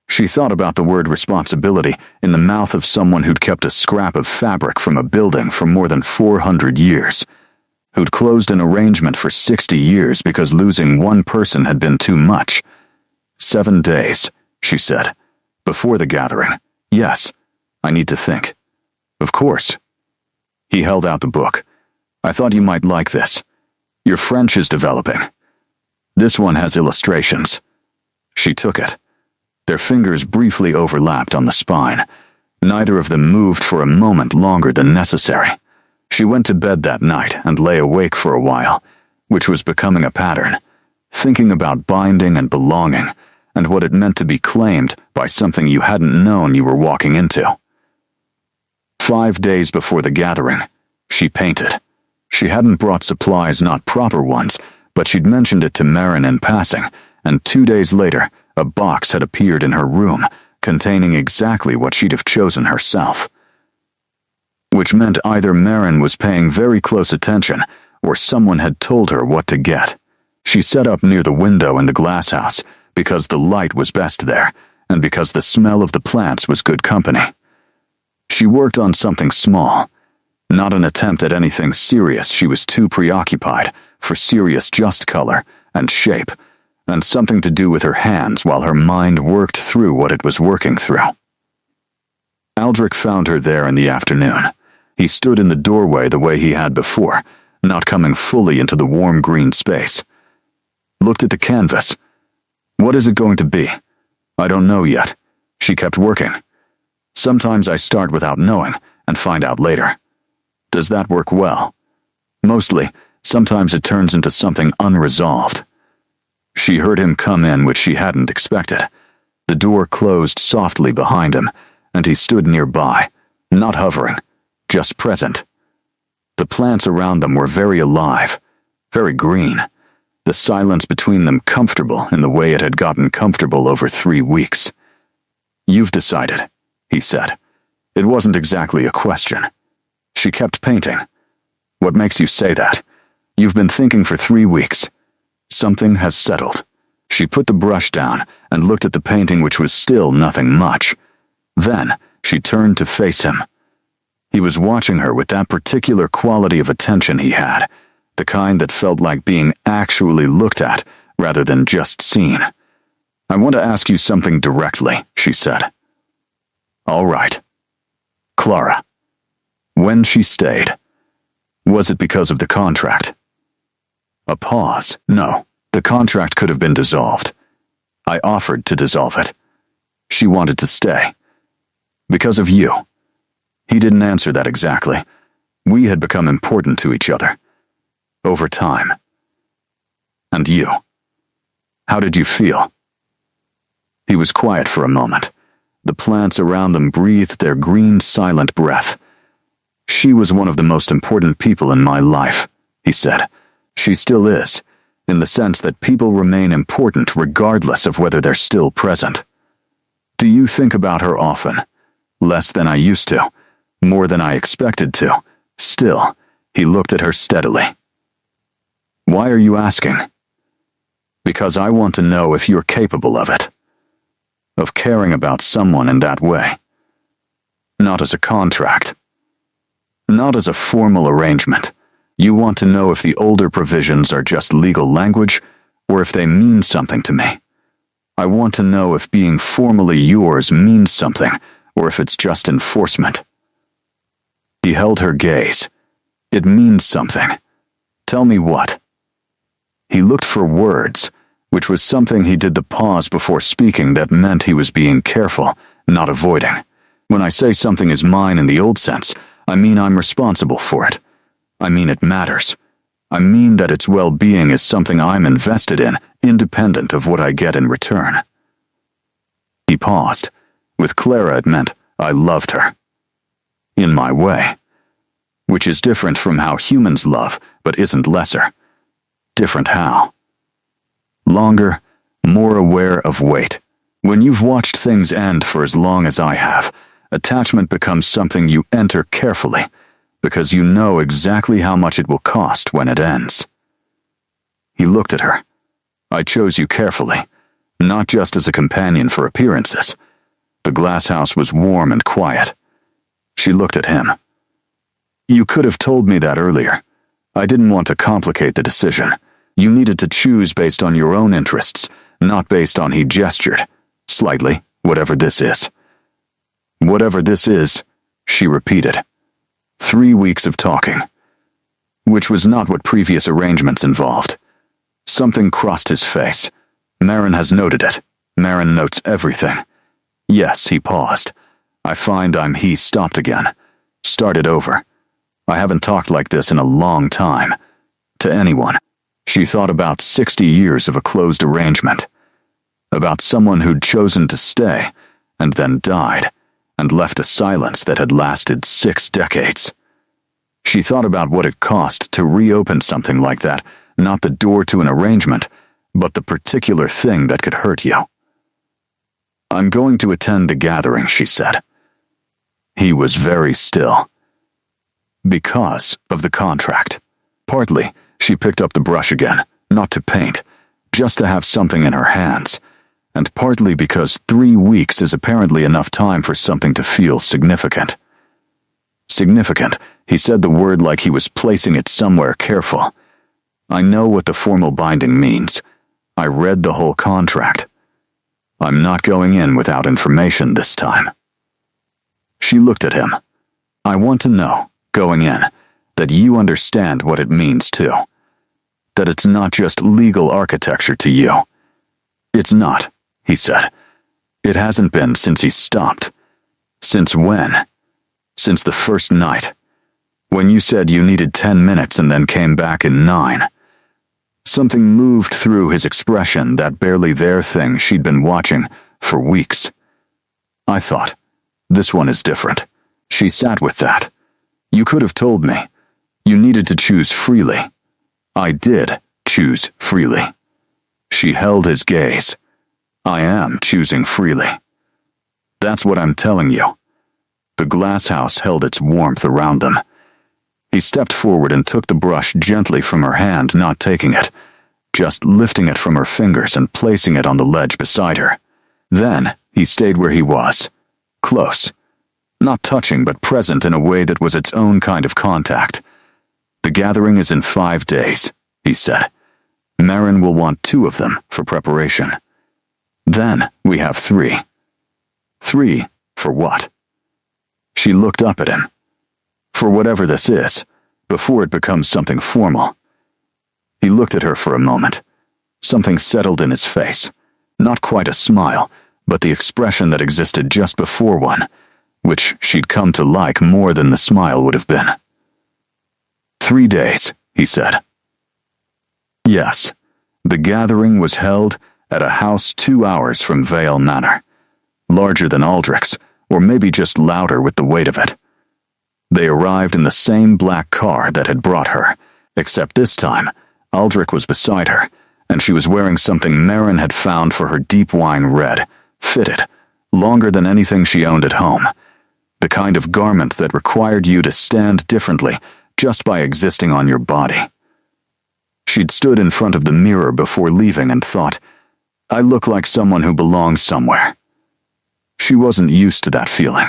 She thought about the word responsibility in the mouth of someone who'd kept a scrap of fabric from a building for more than 400 years, who'd closed an arrangement for 60 years because losing one person had been too much. 7 days, she said, before the gathering. Yes, I need to think. Of course. He held out the book. I thought you might like this. Your French is developing. This one has illustrations. She took it. Their fingers briefly overlapped on the spine. Neither of them moved for a moment longer than necessary. She went to bed that night and lay awake for a while, which was becoming a pattern, thinking about binding and belonging, and what it meant to be claimed by something you hadn't known you were walking into. 5 days before the gathering, she painted. She hadn't brought supplies, not proper ones, but she'd mentioned it to Marin in passing, and 2 days later, a box had appeared in her room, containing exactly what she'd have chosen herself. Which meant either Marin was paying very close attention, or someone had told her what to get. She set up near the window in the glass house, because the light was best there, and because the smell of the plants was good company. She worked on something small, not an attempt at anything serious. She was too preoccupied for serious just color and shape, and something to do with her hands while her mind worked through what it was working through. Aldrich found her there in the afternoon. He stood in the doorway the way he had before, not coming fully into the warm green space. Looked at the canvas. What is it going to be? I don't know yet. She kept working. Sometimes I start without knowing and find out later. Does that work well? Mostly, sometimes it turns into something unresolved. She heard him come in, which she hadn't expected. The door closed softly behind him, and he stood nearby, not hovering, just present. The plants around them were very alive, very green. The silence between them comfortable in the way it had gotten comfortable over 3 weeks. You've decided, he said. It wasn't exactly a question. She kept painting. What makes you say that? You've been thinking for 3 weeks. Something has settled. She put the brush down and looked at the painting, which was still nothing much. Then she turned to face him. He was watching her with that particular quality of attention he had, the kind that felt like being actually looked at rather than just seen. I want to ask you something directly, she said. All right. Clara. When she stayed, was it because of the contract? A pause. No, the contract could have been dissolved. I offered to dissolve it. She wanted to stay. Because of you. He didn't answer that exactly. We had become important to each other. Over time. And you. How did you feel? He was quiet for a moment. The plants around them breathed their green, silent breath. She was one of the most important people in my life, he said. She still is, in the sense that people remain important regardless of whether they're still present. Do you think about her often? Less than I used to. More than I expected to. Still, he looked at her steadily. Why are you asking? Because I want to know if you're capable of it. Of caring about someone in that way. Not as a contract. Not as a formal arrangement. You want to know if the older provisions are just legal language, or if they mean something to me. I want to know if being formally yours means something, or if it's just enforcement. He held her gaze. It means something. Tell me what. He looked for words, which was something he did the pause before speaking that meant he was being careful, not avoiding. When I say something is mine in the old sense, I mean I'm responsible for it. I mean it matters. I mean that its well-being is something I'm invested in, independent of what I get in return. He paused. With Clara it meant I loved her. In my way. Which is different from how humans love, but isn't lesser. Different how? Longer, more aware of weight. When you've watched things end for as long as I have, attachment becomes something you enter carefully, because you know exactly how much it will cost when it ends. He looked at her. I chose you carefully, not just as a companion for appearances. The glass house was warm and quiet. She looked at him. You could have told me that earlier. I didn't want to complicate the decision. You needed to choose based on your own interests, not based on he gestured, slightly, whatever this is. Whatever this is, she repeated. 3 weeks of talking. Which was not what previous arrangements involved. Something crossed his face. Marin has noted it. Marin notes everything. Yes, he paused. I find he stopped again. Started over. I haven't talked like this in a long time. To anyone. She thought about 60 years of a closed arrangement. About someone who'd chosen to stay, and then died, and left a silence that had lasted 6 decades. She thought about what it cost to reopen something like that, not the door to an arrangement, but the particular thing that could hurt you. I'm going to attend a gathering, she said. He was very still. Because of the contract. Partly, she picked up the brush again, not to paint, just to have something in her hands, and partly because 3 weeks is apparently enough time for something to feel significant. Significant, he said the word like he was placing it somewhere careful. I know what the formal binding means. I read the whole contract. I'm not going in without information this time. She looked at him. I want to know, going in, that you understand what it means too. That it's not just legal architecture to you. It's not, he said. It hasn't been since he stopped. Since when? Since the first night. When you said you needed 10 minutes and then came back in 9. Something moved through his expression, that barely there thing she'd been watching for weeks. I thought, this one is different. She sat with that. You could have told me. You needed to choose freely. I did choose freely. She held his gaze. I am choosing freely. That's what I'm telling you. The glass house held its warmth around them. He stepped forward and took the brush gently from her hand, not taking it, just lifting it from her fingers and placing it on the ledge beside her. Then he stayed where he was, close, not touching but present in a way that was its own kind of contact. The gathering is in 5 days, he said. Marin will want 2 of them for preparation. Then we have 3. 3 for what? She looked up at him. For whatever this is, before it becomes something formal. He looked at her for a moment. Something settled in his face. Not quite a smile, but the expression that existed just before one, which she'd come to like more than the smile would have been. 3 days, he said. Yes, the gathering was held at a house 2 hours from Vale Manor. Larger than Aldrich's, or maybe just louder with the weight of it. They arrived in the same black car that had brought her, except this time, Aldrich was beside her, and she was wearing something Marin had found for her deep wine red, fitted, longer than anything she owned at home. The kind of garment that required you to stand differently just by existing on your body. She'd stood in front of the mirror before leaving and thought, I look like someone who belongs somewhere. She wasn't used to that feeling.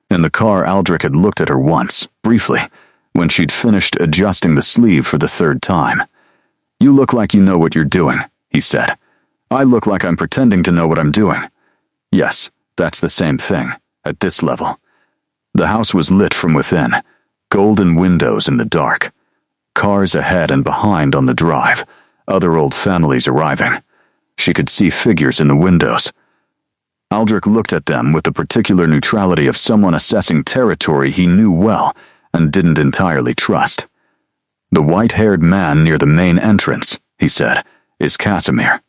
In the car, Aldrich had looked at her once, briefly, when she'd finished adjusting the sleeve for the 3rd time. You look like you know what you're doing, he said. I look like I'm pretending to know what I'm doing. Yes, that's the same thing, at this level. The house was lit from within, golden windows in the dark. Cars ahead and behind on the drive, other old families arriving. She could see figures in the windows. Aldrich looked at them with the particular neutrality of someone assessing territory he knew well and didn't entirely trust. The white-haired man near the main entrance, he said, is Casimir,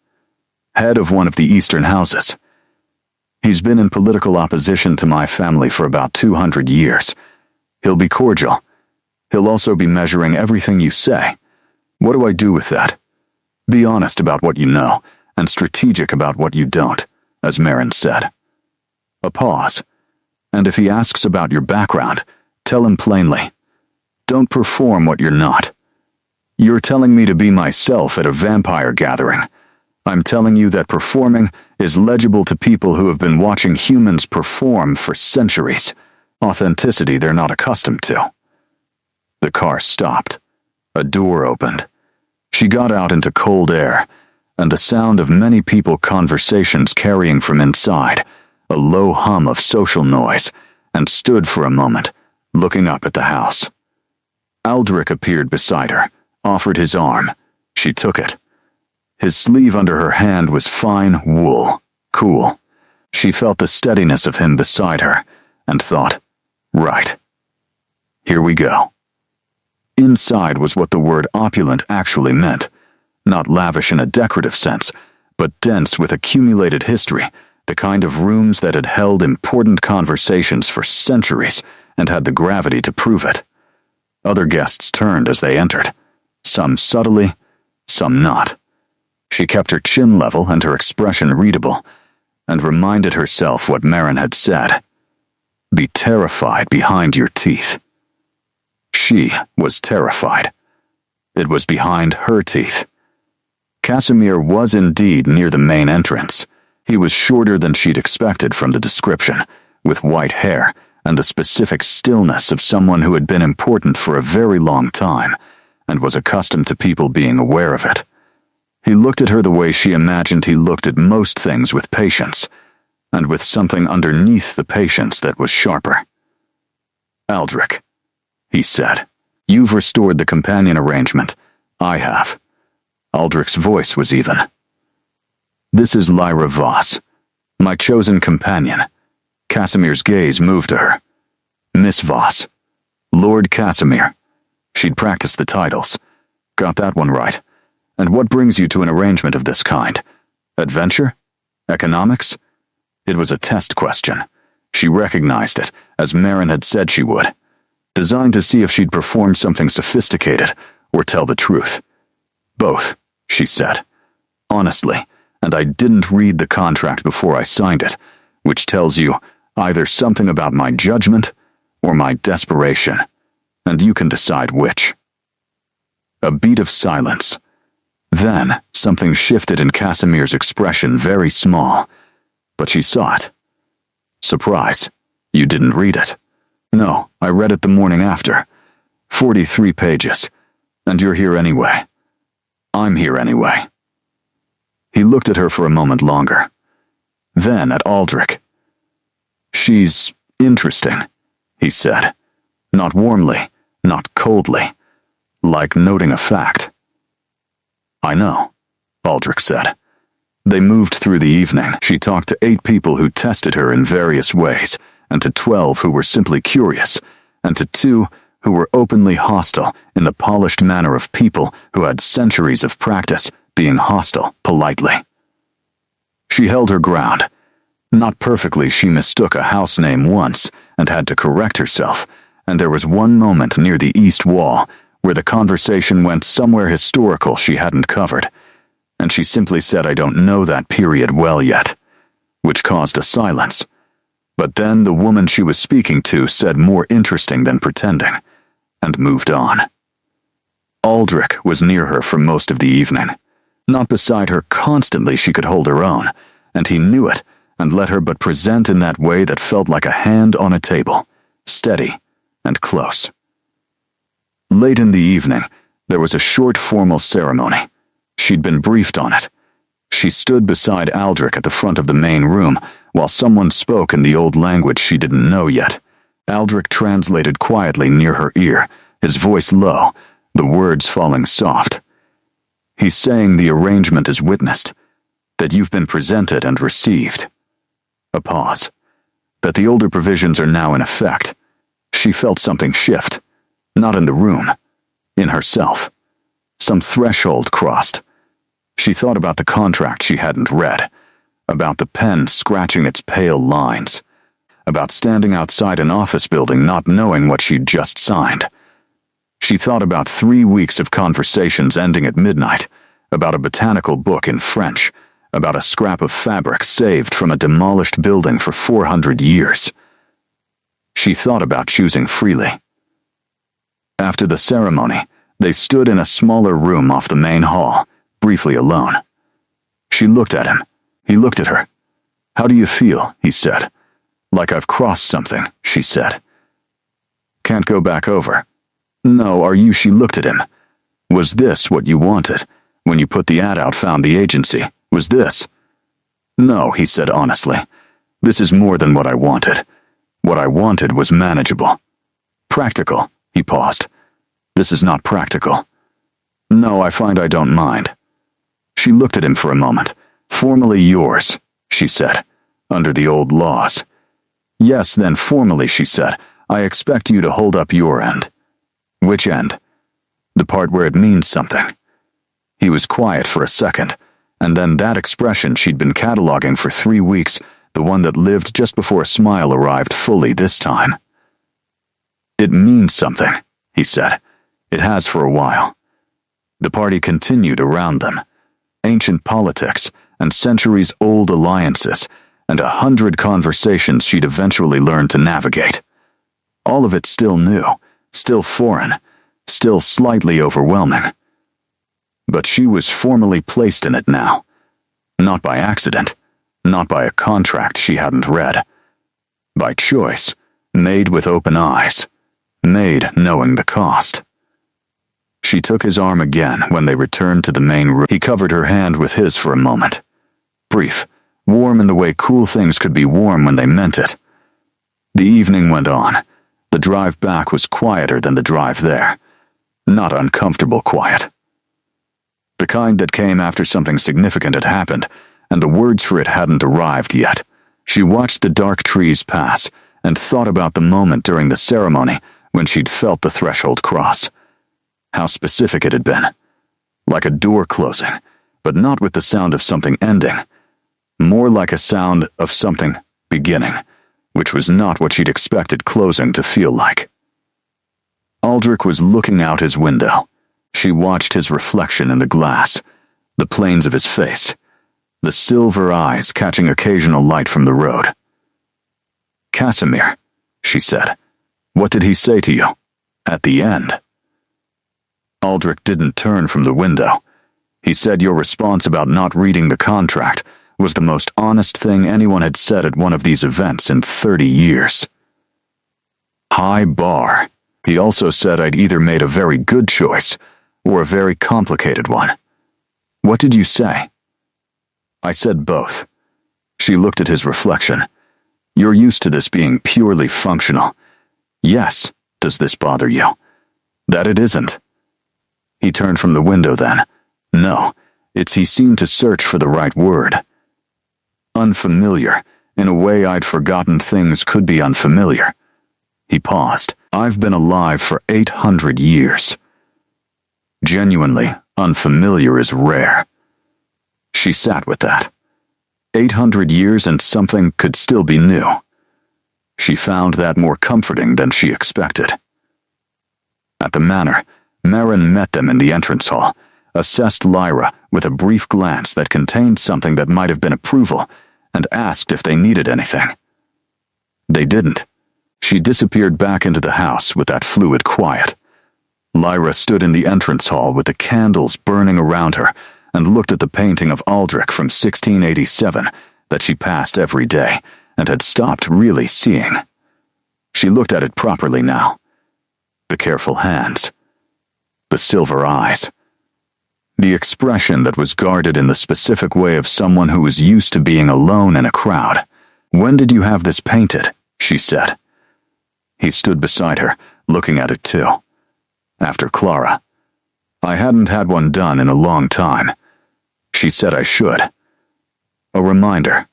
head of one of the eastern houses. He's been in political opposition to my family for about 200 years. He'll be cordial. He'll also be measuring everything you say. What do I do with that? Be honest about what you know, and strategic about what you don't, as Marin said. A pause. And if he asks about your background, tell him plainly. Don't perform what you're not. You're telling me to be myself at a vampire gathering. I'm telling you that performing is legible to people who have been watching humans perform for centuries. Authenticity they're not accustomed to. The car stopped. A door opened. She got out into cold air, and the sound of many people conversations carrying from inside, a low hum of social noise, and stood for a moment, looking up at the house. Aldrich appeared beside her, offered his arm. She took it. His sleeve under her hand was fine wool, cool. She felt the steadiness of him beside her, and thought, right. Here we go. Inside was what the word opulent actually meant. Not lavish in a decorative sense, but dense with accumulated history, the kind of rooms that had held important conversations for centuries and had the gravity to prove it. Other guests turned as they entered, some subtly, some not. She kept her chin level and her expression readable, and reminded herself what Marin had said. Be terrified behind your teeth. She was terrified. It was behind her teeth. Casimir was indeed near the main entrance. He was shorter than she'd expected from the description, with white hair and the specific stillness of someone who had been important for a very long time and was accustomed to people being aware of it. He looked at her the way she imagined he looked at most things, with patience, and with something underneath the patience that was sharper. Aldrich, he said, you've restored the companion arrangement. I have. Aldrich's voice was even. This is Lyra Voss, my chosen companion. Casimir's gaze moved to her. Miss Voss. Lord Casimir. She'd practiced the titles. Got that one right. And what brings you to an arrangement of this kind? Adventure? Economics? It was a test question. She recognized it, as Marin had said she would. Designed to see if she'd perform something sophisticated or tell the truth. Both, she said. Honestly, and I didn't read the contract before I signed it, which tells you either something about my judgment or my desperation, and you can decide which. A beat of silence. Then, something shifted in Casimir's expression, very small, but she saw it. Surprise. You didn't read it. No, I read it the morning after. 43 pages. And you're here anyway. I'm here anyway. He looked at her for a moment longer. Then at Aldrich. She's interesting, he said. Not warmly, not coldly. Like noting a fact. I know, Aldrich said. They moved through the evening. She talked to 8 people who tested her in various ways, and to 12 who were simply curious, and to 2 who were openly hostile in the polished manner of people who had centuries of practice being hostile politely. She held her ground. Not perfectly, she mistook a house name once and had to correct herself, and there was one moment near the east wall where the conversation went somewhere historical she hadn't covered, and she simply said, I don't know that period well yet, which caused a silence. But then the woman she was speaking to said more interesting than pretending, and moved on. Aldrich was near her for most of the evening. Not beside her constantly, she could hold her own, and he knew it, and let her but present in that way that felt like a hand on a table, steady and close. Late in the evening, there was a short formal ceremony. She'd been briefed on it. She stood beside Aldrich at the front of the main room while someone spoke in the old language she didn't know yet. Aldrich translated quietly near her ear, his voice low, the words falling soft. He's saying the arrangement is witnessed, that you've been presented and received. A pause. That the older provisions are now in effect. She felt something shift. Not in the room. In herself. Some threshold crossed. She thought about the contract she hadn't read. About the pen scratching its pale lines. About standing outside an office building not knowing what she'd just signed. She thought about 3 weeks of conversations ending at midnight. About a botanical book in French. About a scrap of fabric saved from a demolished building for 400 years. She thought about choosing freely. After the ceremony, they stood in a smaller room off the main hall, briefly alone. She looked at him. He looked at her. How do you feel? He said. Like I've crossed something, she said. Can't go back over. No, are you? She looked at him. Was this what you wanted? When you put the ad out, found the agency. Was this? No, he said honestly. This is more than what I wanted. What I wanted was manageable. Practical. He paused. This is not practical. No, I find I don't mind. She looked at him for a moment. Formally yours, she said, under the old laws. Yes, then formally, she said, I expect you to hold up your end. Which end? The part where it means something. He was quiet for a second, and then that expression she'd been cataloging for 3 weeks, the one that lived just before a smile arrived fully this time. It means something, he said. It has for a while. The party continued around them. Ancient politics and centuries-old alliances and 100 conversations she'd eventually learned to navigate. All of it still new, still foreign, still slightly overwhelming. But she was formally placed in it now. Not by accident, not by a contract she hadn't read. By choice, made with open eyes, made knowing the cost. She took his arm again when they returned to the main room. He covered her hand with his for a moment. Brief, warm in the way cool things could be warm when they meant it. The evening went on. The drive back was quieter than the drive there. Not uncomfortable quiet. The kind that came after something significant had happened, and the words for it hadn't arrived yet. She watched the dark trees pass, and thought about the moment during the ceremony when she'd felt the threshold cross. How specific it had been. Like a door closing, but not with the sound of something ending. More like a sound of something beginning, which was not what she'd expected closing to feel like. Aldrich was looking out his window. She watched his reflection in the glass, the planes of his face, the silver eyes catching occasional light from the road. Casimir, she said, what did he say to you? At the end? Aldrich didn't turn from the window. He said your response about not reading the contract was the most honest thing anyone had said at one of these events in 30 years. High bar. He also said I'd either made a very good choice or a very complicated one. What did you say? I said both. She looked at his reflection. You're used to this being purely functional. Yes, does this bother you? That it isn't. He turned from the window then. No, it's he seemed to search for the right word. Unfamiliar, in a way I'd forgotten things could be unfamiliar. He paused. I've been alive for 800 years. Genuinely unfamiliar is rare. She sat with that. 800 years and something could still be new. She found that more comforting than she expected. At the manor, Marin met them in the entrance hall, assessed Lyra with a brief glance that contained something that might have been approval, and asked if they needed anything. They didn't. She disappeared back into the house with that fluid quiet. Lyra stood in the entrance hall with the candles burning around her and looked at the painting of Aldrich from 1687 that she passed every day and had stopped really seeing. She looked at it properly now. The careful hands. The silver eyes. The expression that was guarded in the specific way of someone who was used to being alone in a crowd. When did you have this painted? She said. He stood beside her, looking at it too. After Clara. I hadn't had one done in a long time. She said I should. A reminder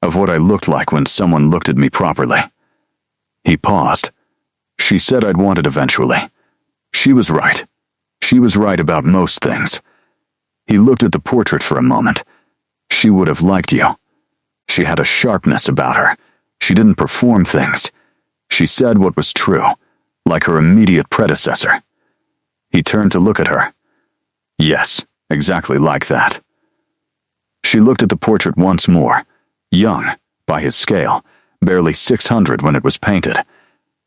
of what I looked like when someone looked at me properly. He paused. She said I'd want it eventually. She was right. She was right about most things. He looked at the portrait for a moment. She would have liked you. She had a sharpness about her. She didn't perform things. She said what was true, like her immediate predecessor. He turned to look at her. Yes, exactly like that. She looked at the portrait once more. Young, by his scale, barely 600 when it was painted.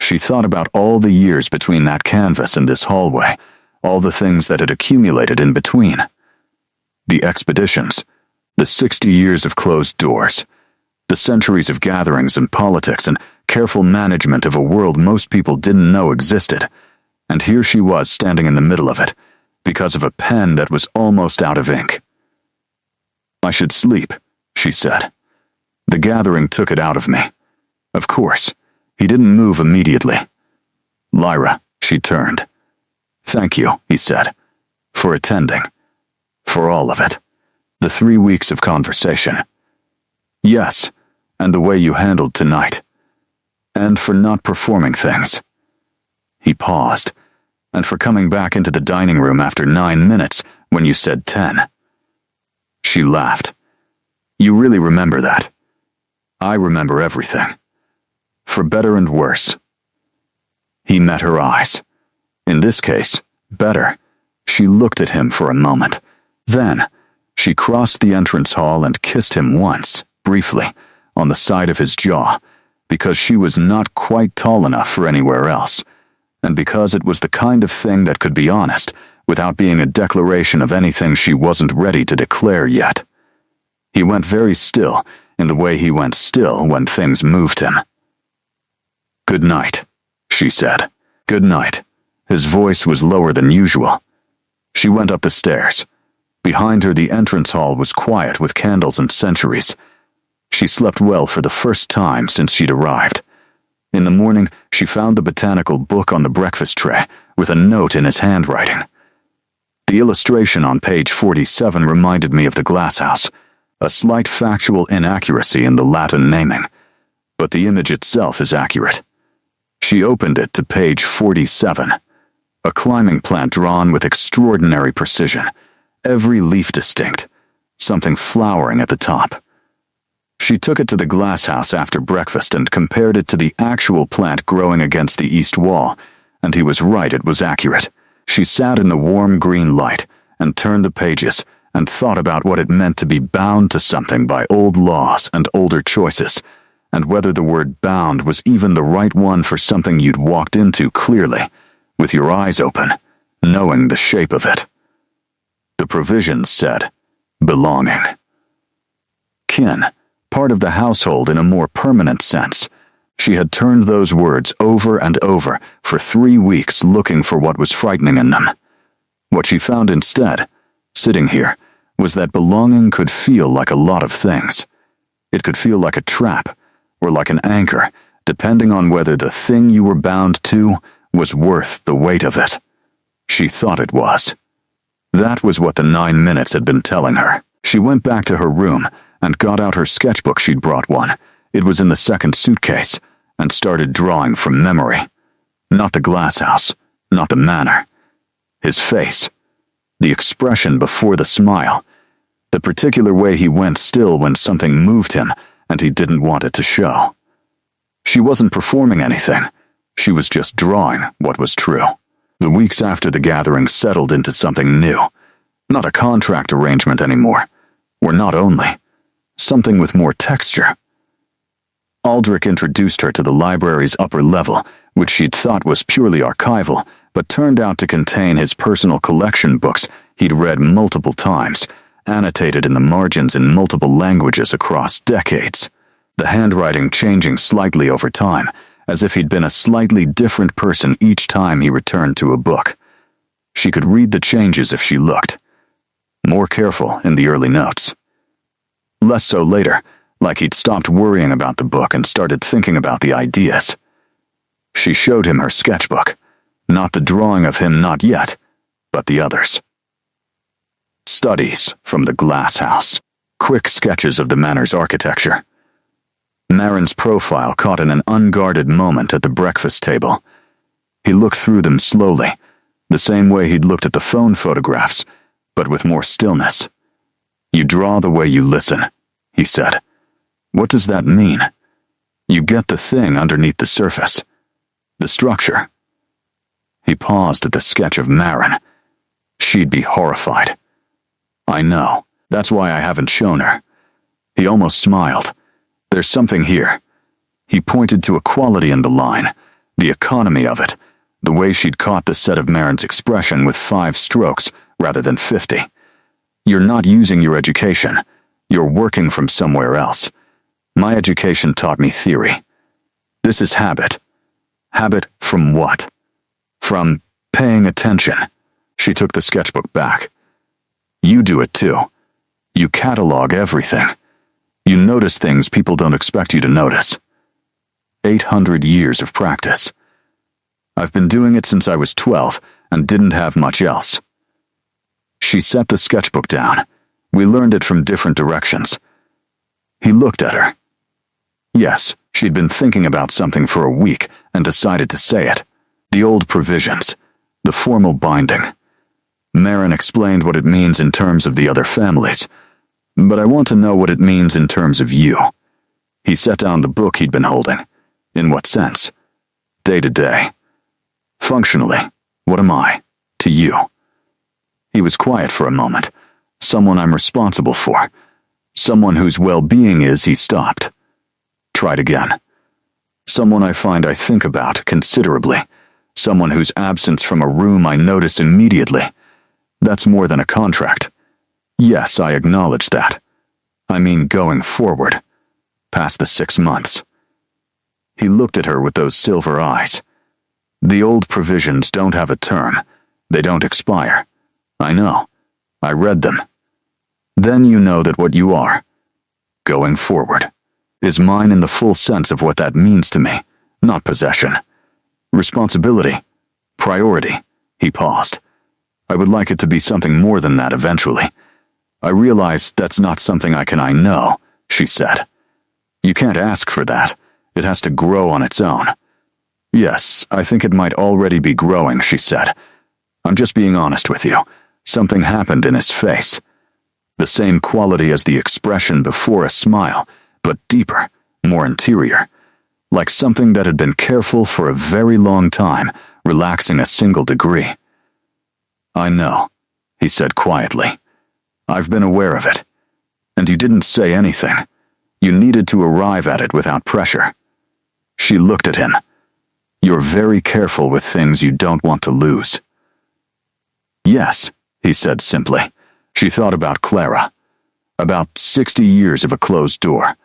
She thought about all the years between that canvas and this hallway, all the things that had accumulated in between. The expeditions, the 60 years of closed doors, the centuries of gatherings and politics and careful management of a world most people didn't know existed, and here she was standing in the middle of it, because of a pen that was almost out of ink. I should sleep, she said. The gathering took it out of me. Of course, he didn't move immediately. Lyra, she turned. Thank you, he said, for attending. For all of it. The 3 weeks of conversation. Yes, and the way you handled tonight. and for not performing things. He paused, and for coming back into the dining room after 9 minutes when you said 10. She laughed. You really remember that? I remember everything. For better and worse. He met her eyes. In this case, better. She looked at him for a moment. Then, she crossed the entrance hall and kissed him once, briefly, on the side of his jaw, because she was not quite tall enough for anywhere else, and because it was the kind of thing that could be honest without being a declaration of anything she wasn't ready to declare yet. He went very still in the way he went still when things moved him. Good night, she said. Good night. His voice was lower than usual. She went up the stairs. Behind her, the entrance hall was quiet with candles and centuries. She slept well for the first time since she'd arrived. In the morning, she found the botanical book on the breakfast tray with a note in his handwriting. The illustration on page 47 reminded me of the glasshouse, a slight factual inaccuracy in the Latin naming, but the image itself is accurate. She opened it to page 47, a climbing plant drawn with extraordinary precision, every leaf distinct, something flowering at the top. She took it to the glasshouse after breakfast and compared it to the actual plant growing against the east wall, and he was right, it was accurate. She sat in the warm green light and turned the pages and thought about what it meant to be bound to something by old laws and older choices, and whether the word bound was even the right one for something you'd walked into clearly, with your eyes open, knowing the shape of it. The provisions said, belonging. Kin, part of the household in a more permanent sense. She had turned those words over and over for 3 weeks looking for what was frightening in them. What she found instead, sitting here, was that belonging could feel like a lot of things. It could feel like a trap, or like an anchor, depending on whether the thing you were bound to was worth the weight of it. She thought it was. That was what the 9 minutes had been telling her. She went back to her room and got out her sketchbook. She'd brought one. It was in the second suitcase, and started drawing from memory. Not the glasshouse, not the manor. His face, the expression before the smile, the particular way he went still when something moved him and he didn't want it to show. She wasn't performing anything. She was just drawing what was true. The weeks after the gathering settled into something new. Not a contract arrangement anymore. Or not only. Something with more texture. Aldrich introduced her to the library's upper level, which she'd thought was purely archival, but turned out to contain his personal collection books he'd read multiple times, annotated in the margins in multiple languages across decades, the handwriting changing slightly over time, as if he'd been a slightly different person each time he returned to a book. She could read the changes if she looked. More careful in the early notes. Less so later, like he'd stopped worrying about the book and started thinking about the ideas. She showed him her sketchbook, not the drawing of him not yet, but the others. Studies from the glass house, quick sketches of the manor's architecture. Marin's profile caught in an unguarded moment at the breakfast table. He looked through them slowly, the same way he'd looked at the phone photographs, but with more stillness. You draw the way you listen, he said. What does that mean? You get the thing underneath the surface. The structure. He paused at the sketch of Marin. She'd be horrified. I know. That's why I haven't shown her. He almost smiled. There's something here. He pointed to a quality in the line, the economy of it, the way she'd caught the set of Marin's expression with 5 strokes rather than 50. You're not using your education. You're working from somewhere else. My education taught me theory. This is habit. Habit from what? From paying attention. She took the sketchbook back. You do it too. You catalog everything. You notice things people don't expect you to notice. 800 years of practice. I've been doing it since I was 12 and didn't have much else. She set the sketchbook down. We learned it from different directions. He looked at her. Yes, She'd been thinking about something for a week and decided to say it. The old provisions. The formal binding. Marin explained what it means in terms of the other families, but I want to know what it means in terms of you. He set down the book he'd been holding. In what sense? Day to day. Functionally, what am I to you? He was quiet for a moment. Someone I'm responsible for. Someone whose well-being is, he stopped. Tried again. Someone I find I think about considerably. Someone whose absence from a room I notice immediately. That's more than a contract. Yes, I acknowledge that. I mean going forward. Past the 6 months. He looked at her with those silver eyes. The old provisions don't have a term. They don't expire. I know. I read them. Then you know that what you are, going forward, is mine in the full sense of what that means to me, not possession. Responsibility. Priority. He paused. I would like it to be something more than that eventually. I realize that's not something I know, she said. You can't ask for that. It has to grow on its own. Yes, I think it might already be growing, she said. I'm just being honest with you. Something happened in his face. The same quality as the expression before a smile, but deeper, more interior. Like something that had been careful for a very long time, relaxing a single degree. I know, he said quietly. I've been aware of it. And you didn't say anything. You needed to arrive at it without pressure. She looked at him. You're very careful with things you don't want to lose. Yes, he said simply. She thought about Clara. About 60 years of a closed door.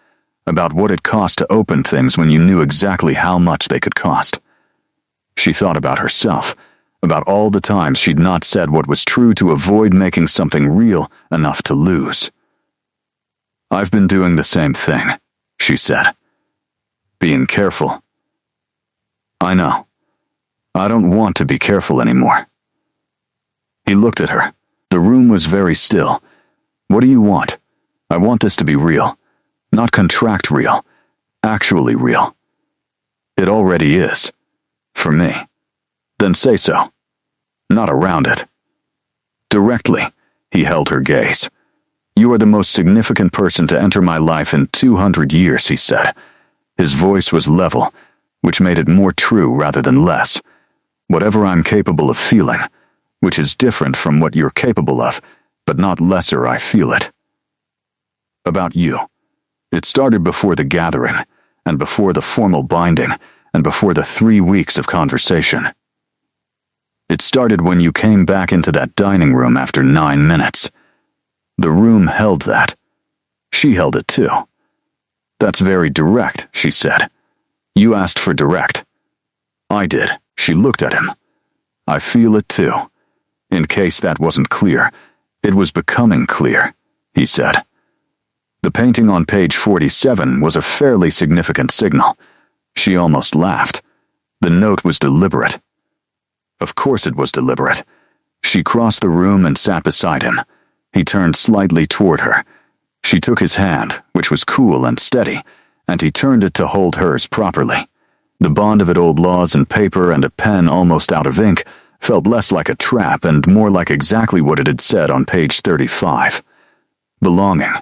About what it cost to open things when you knew exactly how much they could cost. She thought about herself. About all the times she'd not said what was true to avoid making something real enough to lose. I've been doing the same thing, she said. Being careful. I know. I don't want to be careful anymore. He looked at her. The room was very still. What do you want? I want this to be real. Not contract real. Actually real. It already is. For me. Then say so. Not around it. Directly, he held her gaze. You are the most significant person to enter my life in 200 years, he said. His voice was level, which made it more true rather than less. Whatever I'm capable of feeling, which is different from what you're capable of, but not lesser, I feel it. About you. It started before the gathering, and before the formal binding, and before the 3 weeks of conversation. It started when you came back into that dining room after 9 minutes. The room held that. She held it too. That's very direct, she said. You asked for direct. I did. She looked at him. I feel it too. In case that wasn't clear, it was becoming clear, he said. The painting on page 47 was a fairly significant signal. She almost laughed. The note was deliberate. Of course it was deliberate. She crossed the room and sat beside him. He turned slightly toward her. She took his hand, which was cool and steady, and he turned it to hold hers properly. The bond of it, old laws and paper and a pen almost out of ink, felt less like a trap and more like exactly what it had said on page 35. Belonging.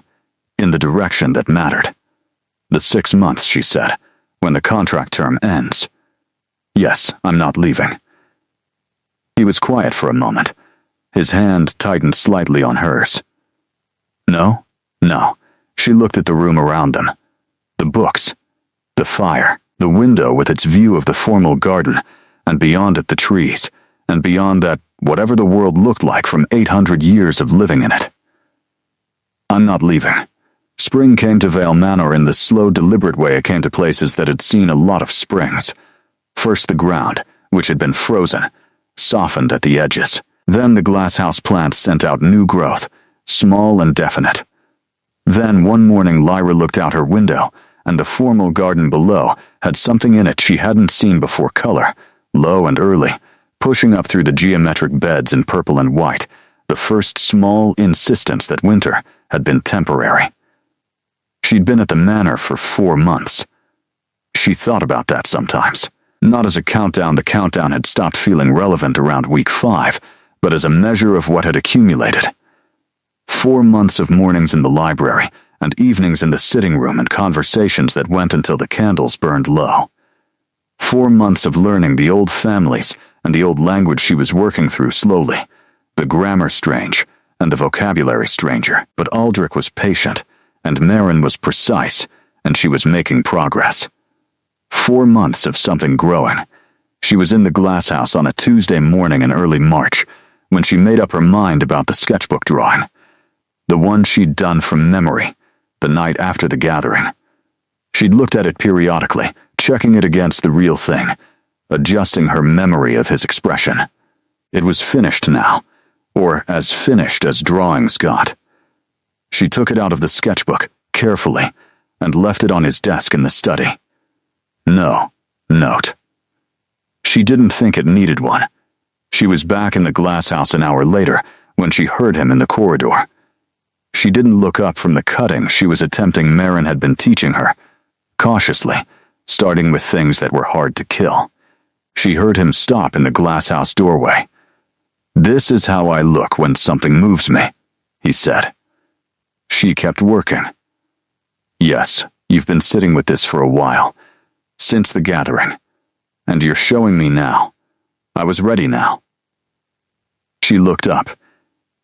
In the direction that mattered. The 6 months, she said, when the contract term ends. Yes, I'm not leaving. He was quiet for a moment. His hand tightened slightly on hers. No? No. She looked at the room around them. The books. The fire. The window with its view of the formal garden, and beyond it the trees, and beyond that, whatever the world looked like from 800 years of living in it. I'm not leaving. Spring came to Vale Manor in the slow, deliberate way it came to places that had seen a lot of springs. First the ground, which had been frozen, softened at the edges. Then the glasshouse plants sent out new growth, small and definite. Then one morning Lyra looked out her window, and the formal garden below had something in it she hadn't seen before. Color, low and early, pushing up through the geometric beds in purple and white, the first small insistence that winter had been temporary. She'd been at the manor for 4 months. She thought about that sometimes. Not as a countdown, the countdown had stopped feeling relevant around week 5, but as a measure of what had accumulated. 4 months of mornings in the library, and evenings in the sitting room, and conversations that went until the candles burned low. 4 months of learning the old families and the old language she was working through slowly, the grammar strange and the vocabulary stranger. But Aldrich was patient, and Marin was precise, and she was making progress. 4 months of something growing. She was in the glass house on a Tuesday morning in early March when she made up her mind about the sketchbook drawing. The one she'd done from memory, the night after the gathering. She'd looked at it periodically, checking it against the real thing, adjusting her memory of his expression. It was finished now, or as finished as drawings got. She took it out of the sketchbook, carefully, and left it on his desk in the study. No note. She didn't think it needed one. She was back in the glass house an hour later when she heard him in the corridor. She didn't look up from the cutting she was attempting Marin had been teaching her, cautiously, starting with things that were hard to kill. She heard him stop in the glass house doorway. "This is how I look when something moves me," he said. She kept working. "Yes, you've been sitting with this for a while, since the gathering, and you're showing me now. I was ready now." She looked up.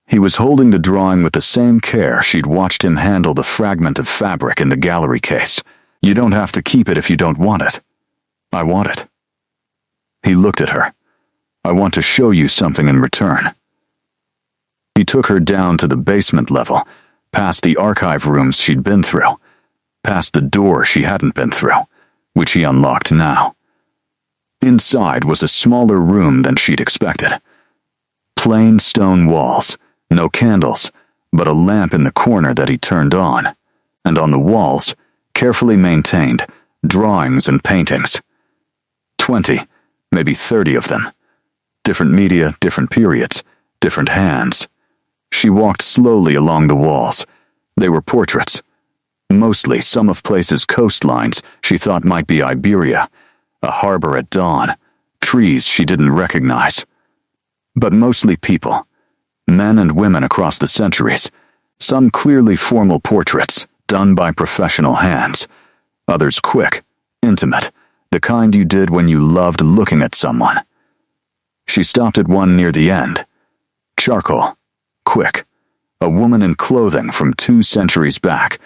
He was holding the drawing with the same care she'd watched him handle the fragment of fabric in the gallery case. "You don't have to keep it if you don't want it. I want it." He looked at her. "I want to show you something in return." He took her down to the basement level, past the archive rooms she'd been through, past the door she hadn't been through, which he unlocked now. Inside was a smaller room than she'd expected. Plain stone walls, no candles, but a lamp in the corner that he turned on, and on the walls, carefully maintained, drawings and paintings. 20, maybe 30 of them. Different media, different periods, different hands. She walked slowly along the walls. They were portraits. Mostly some of places' coastlines she thought might be Iberia, a harbor at dawn, trees she didn't recognize. But mostly people, men and women across the centuries, some clearly formal portraits done by professional hands, others quick, intimate, the kind you did when you loved looking at someone. She stopped at one near the end. Charcoal, quick, a woman in clothing from 2 centuries back,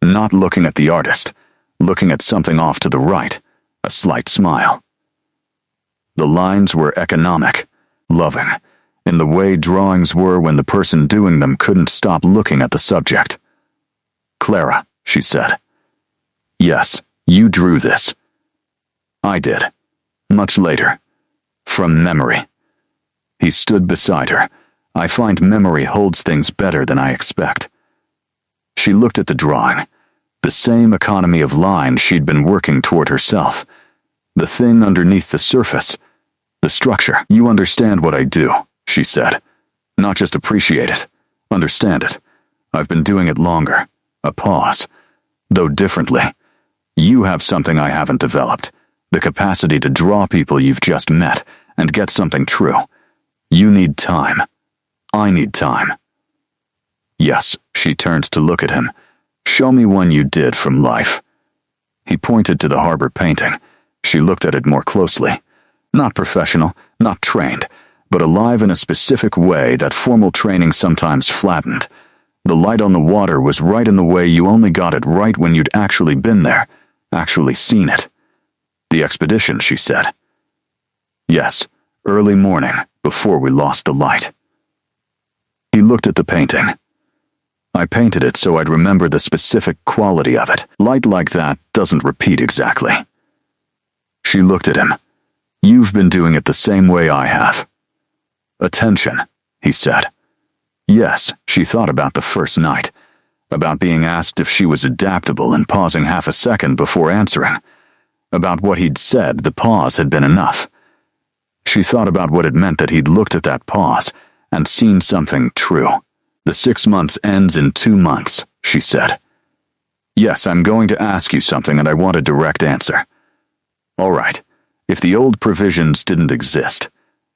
not looking at the artist, looking at something off to the right, a slight smile. The lines were economic, loving, in the way drawings were when the person doing them couldn't stop looking at the subject. "Clara," she said. "Yes, you drew this." "I did. Much later. From memory." He stood beside her. "I find memory holds things better than I expect." She looked at the drawing, the same economy of line she'd been working toward herself. The thing underneath the surface, the structure. "You understand what I do," she said. "Not just appreciate it, understand it. I've been doing it longer." A pause. "Though differently. You have something I haven't developed, the capacity to draw people you've just met and get something true. You need time. I need time." "Yes," she turned to look at him. "Show me one you did from life." He pointed to the harbor painting. She looked at it more closely. Not professional, not trained, but alive in a specific way that formal training sometimes flattened. The light on the water was right in the way you only got it right when you'd actually been there, actually seen it. "The expedition," she said. "Yes, early morning, before we lost the light." He looked at the painting. "I painted it so I'd remember the specific quality of it. Light like that doesn't repeat exactly." She looked at him. "You've been doing it the same way I have." "Attention," he said. Yes, she thought about the first night, about being asked if she was adaptable and pausing half a second before answering. About what he'd said, the pause had been enough. She thought about what it meant that he'd looked at that pause and seen something true. "The 6 months ends in 2 months, she said. "Yes, I'm going to ask you something and I want a direct answer. All right, if the old provisions didn't exist,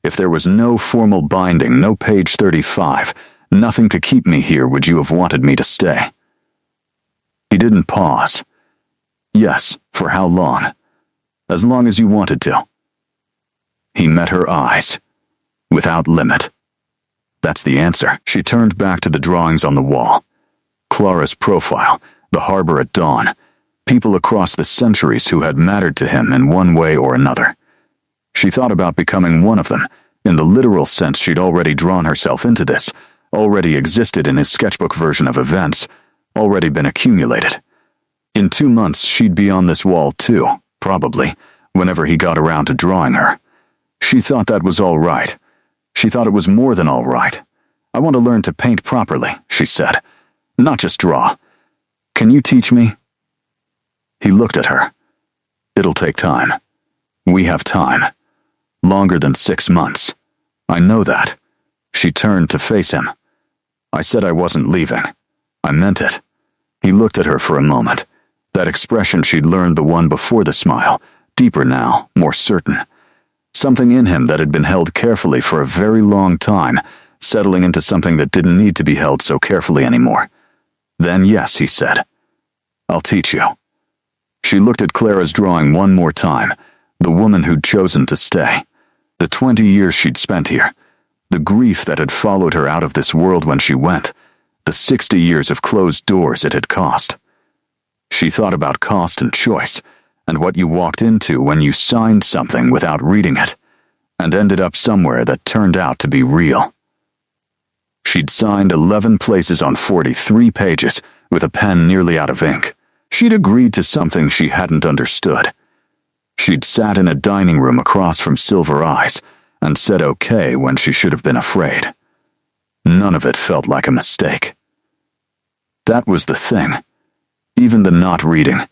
if there was no formal binding, no page 35, nothing to keep me here, would you have wanted me to stay? He didn't pause. Yes, for how long? As long as you wanted to. He met her eyes. Without limit. That's the answer. She turned back to the drawings on the wall. Clara's profile, the harbor at dawn, people across the centuries who had mattered to him in one way or another. She thought about becoming one of them. In the literal sense, she'd already drawn herself into this, already existed in his sketchbook version of events, already been accumulated. In 2 months, she'd be on this wall too, probably, whenever he got around to drawing her. She thought that was all right. She thought it was more than all right. I want to learn to paint properly, she said. Not just draw. Can you teach me? He looked at her. It'll take time. We have time. Longer than 6 months. I know that. She turned to face him. I said I wasn't leaving. I meant it. He looked at her for a moment. That expression she'd learned, the one before the smile, deeper now, more certain. Something in him that had been held carefully for a very long time, settling into something that didn't need to be held so carefully anymore. Then yes, he said. I'll teach you. She looked at Clara's drawing one more time, the woman who'd chosen to stay. The 20 years she'd spent here. The grief that had followed her out of this world when she went. The 60 years of closed doors it had cost. She thought about cost and choice, and what you walked into when you signed something without reading it, and ended up somewhere that turned out to be real. She'd signed 11 places on 43 pages, with a pen nearly out of ink. She'd agreed to something she hadn't understood. She'd sat in a dining room across from Silver Eyes, and said okay when she should have been afraid. None of it felt like a mistake. That was the thing. Even the not reading,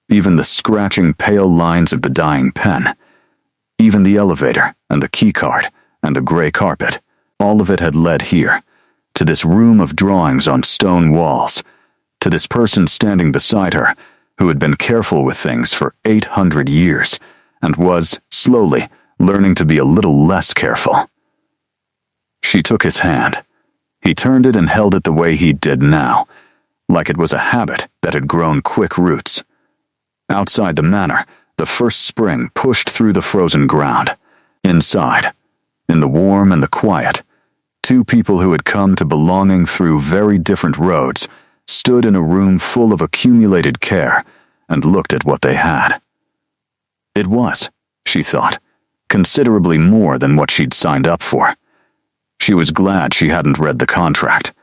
even the scratching pale lines of the dying pen, even the elevator and the keycard and the gray carpet, all of it had led here, to this room of drawings on stone walls, to this person standing beside her who had been careful with things for 800 years and was, slowly, learning to be a little less careful. She took his hand. He turned it and held it the way he did now, like it was a habit that had grown quick roots. Outside the manor, the first spring pushed through the frozen ground. Inside, in the warm and the quiet, two people who had come to belonging through very different roads stood in a room full of accumulated care and looked at what they had. It was, she thought, considerably more than what she'd signed up for. She was glad she hadn't read the contract.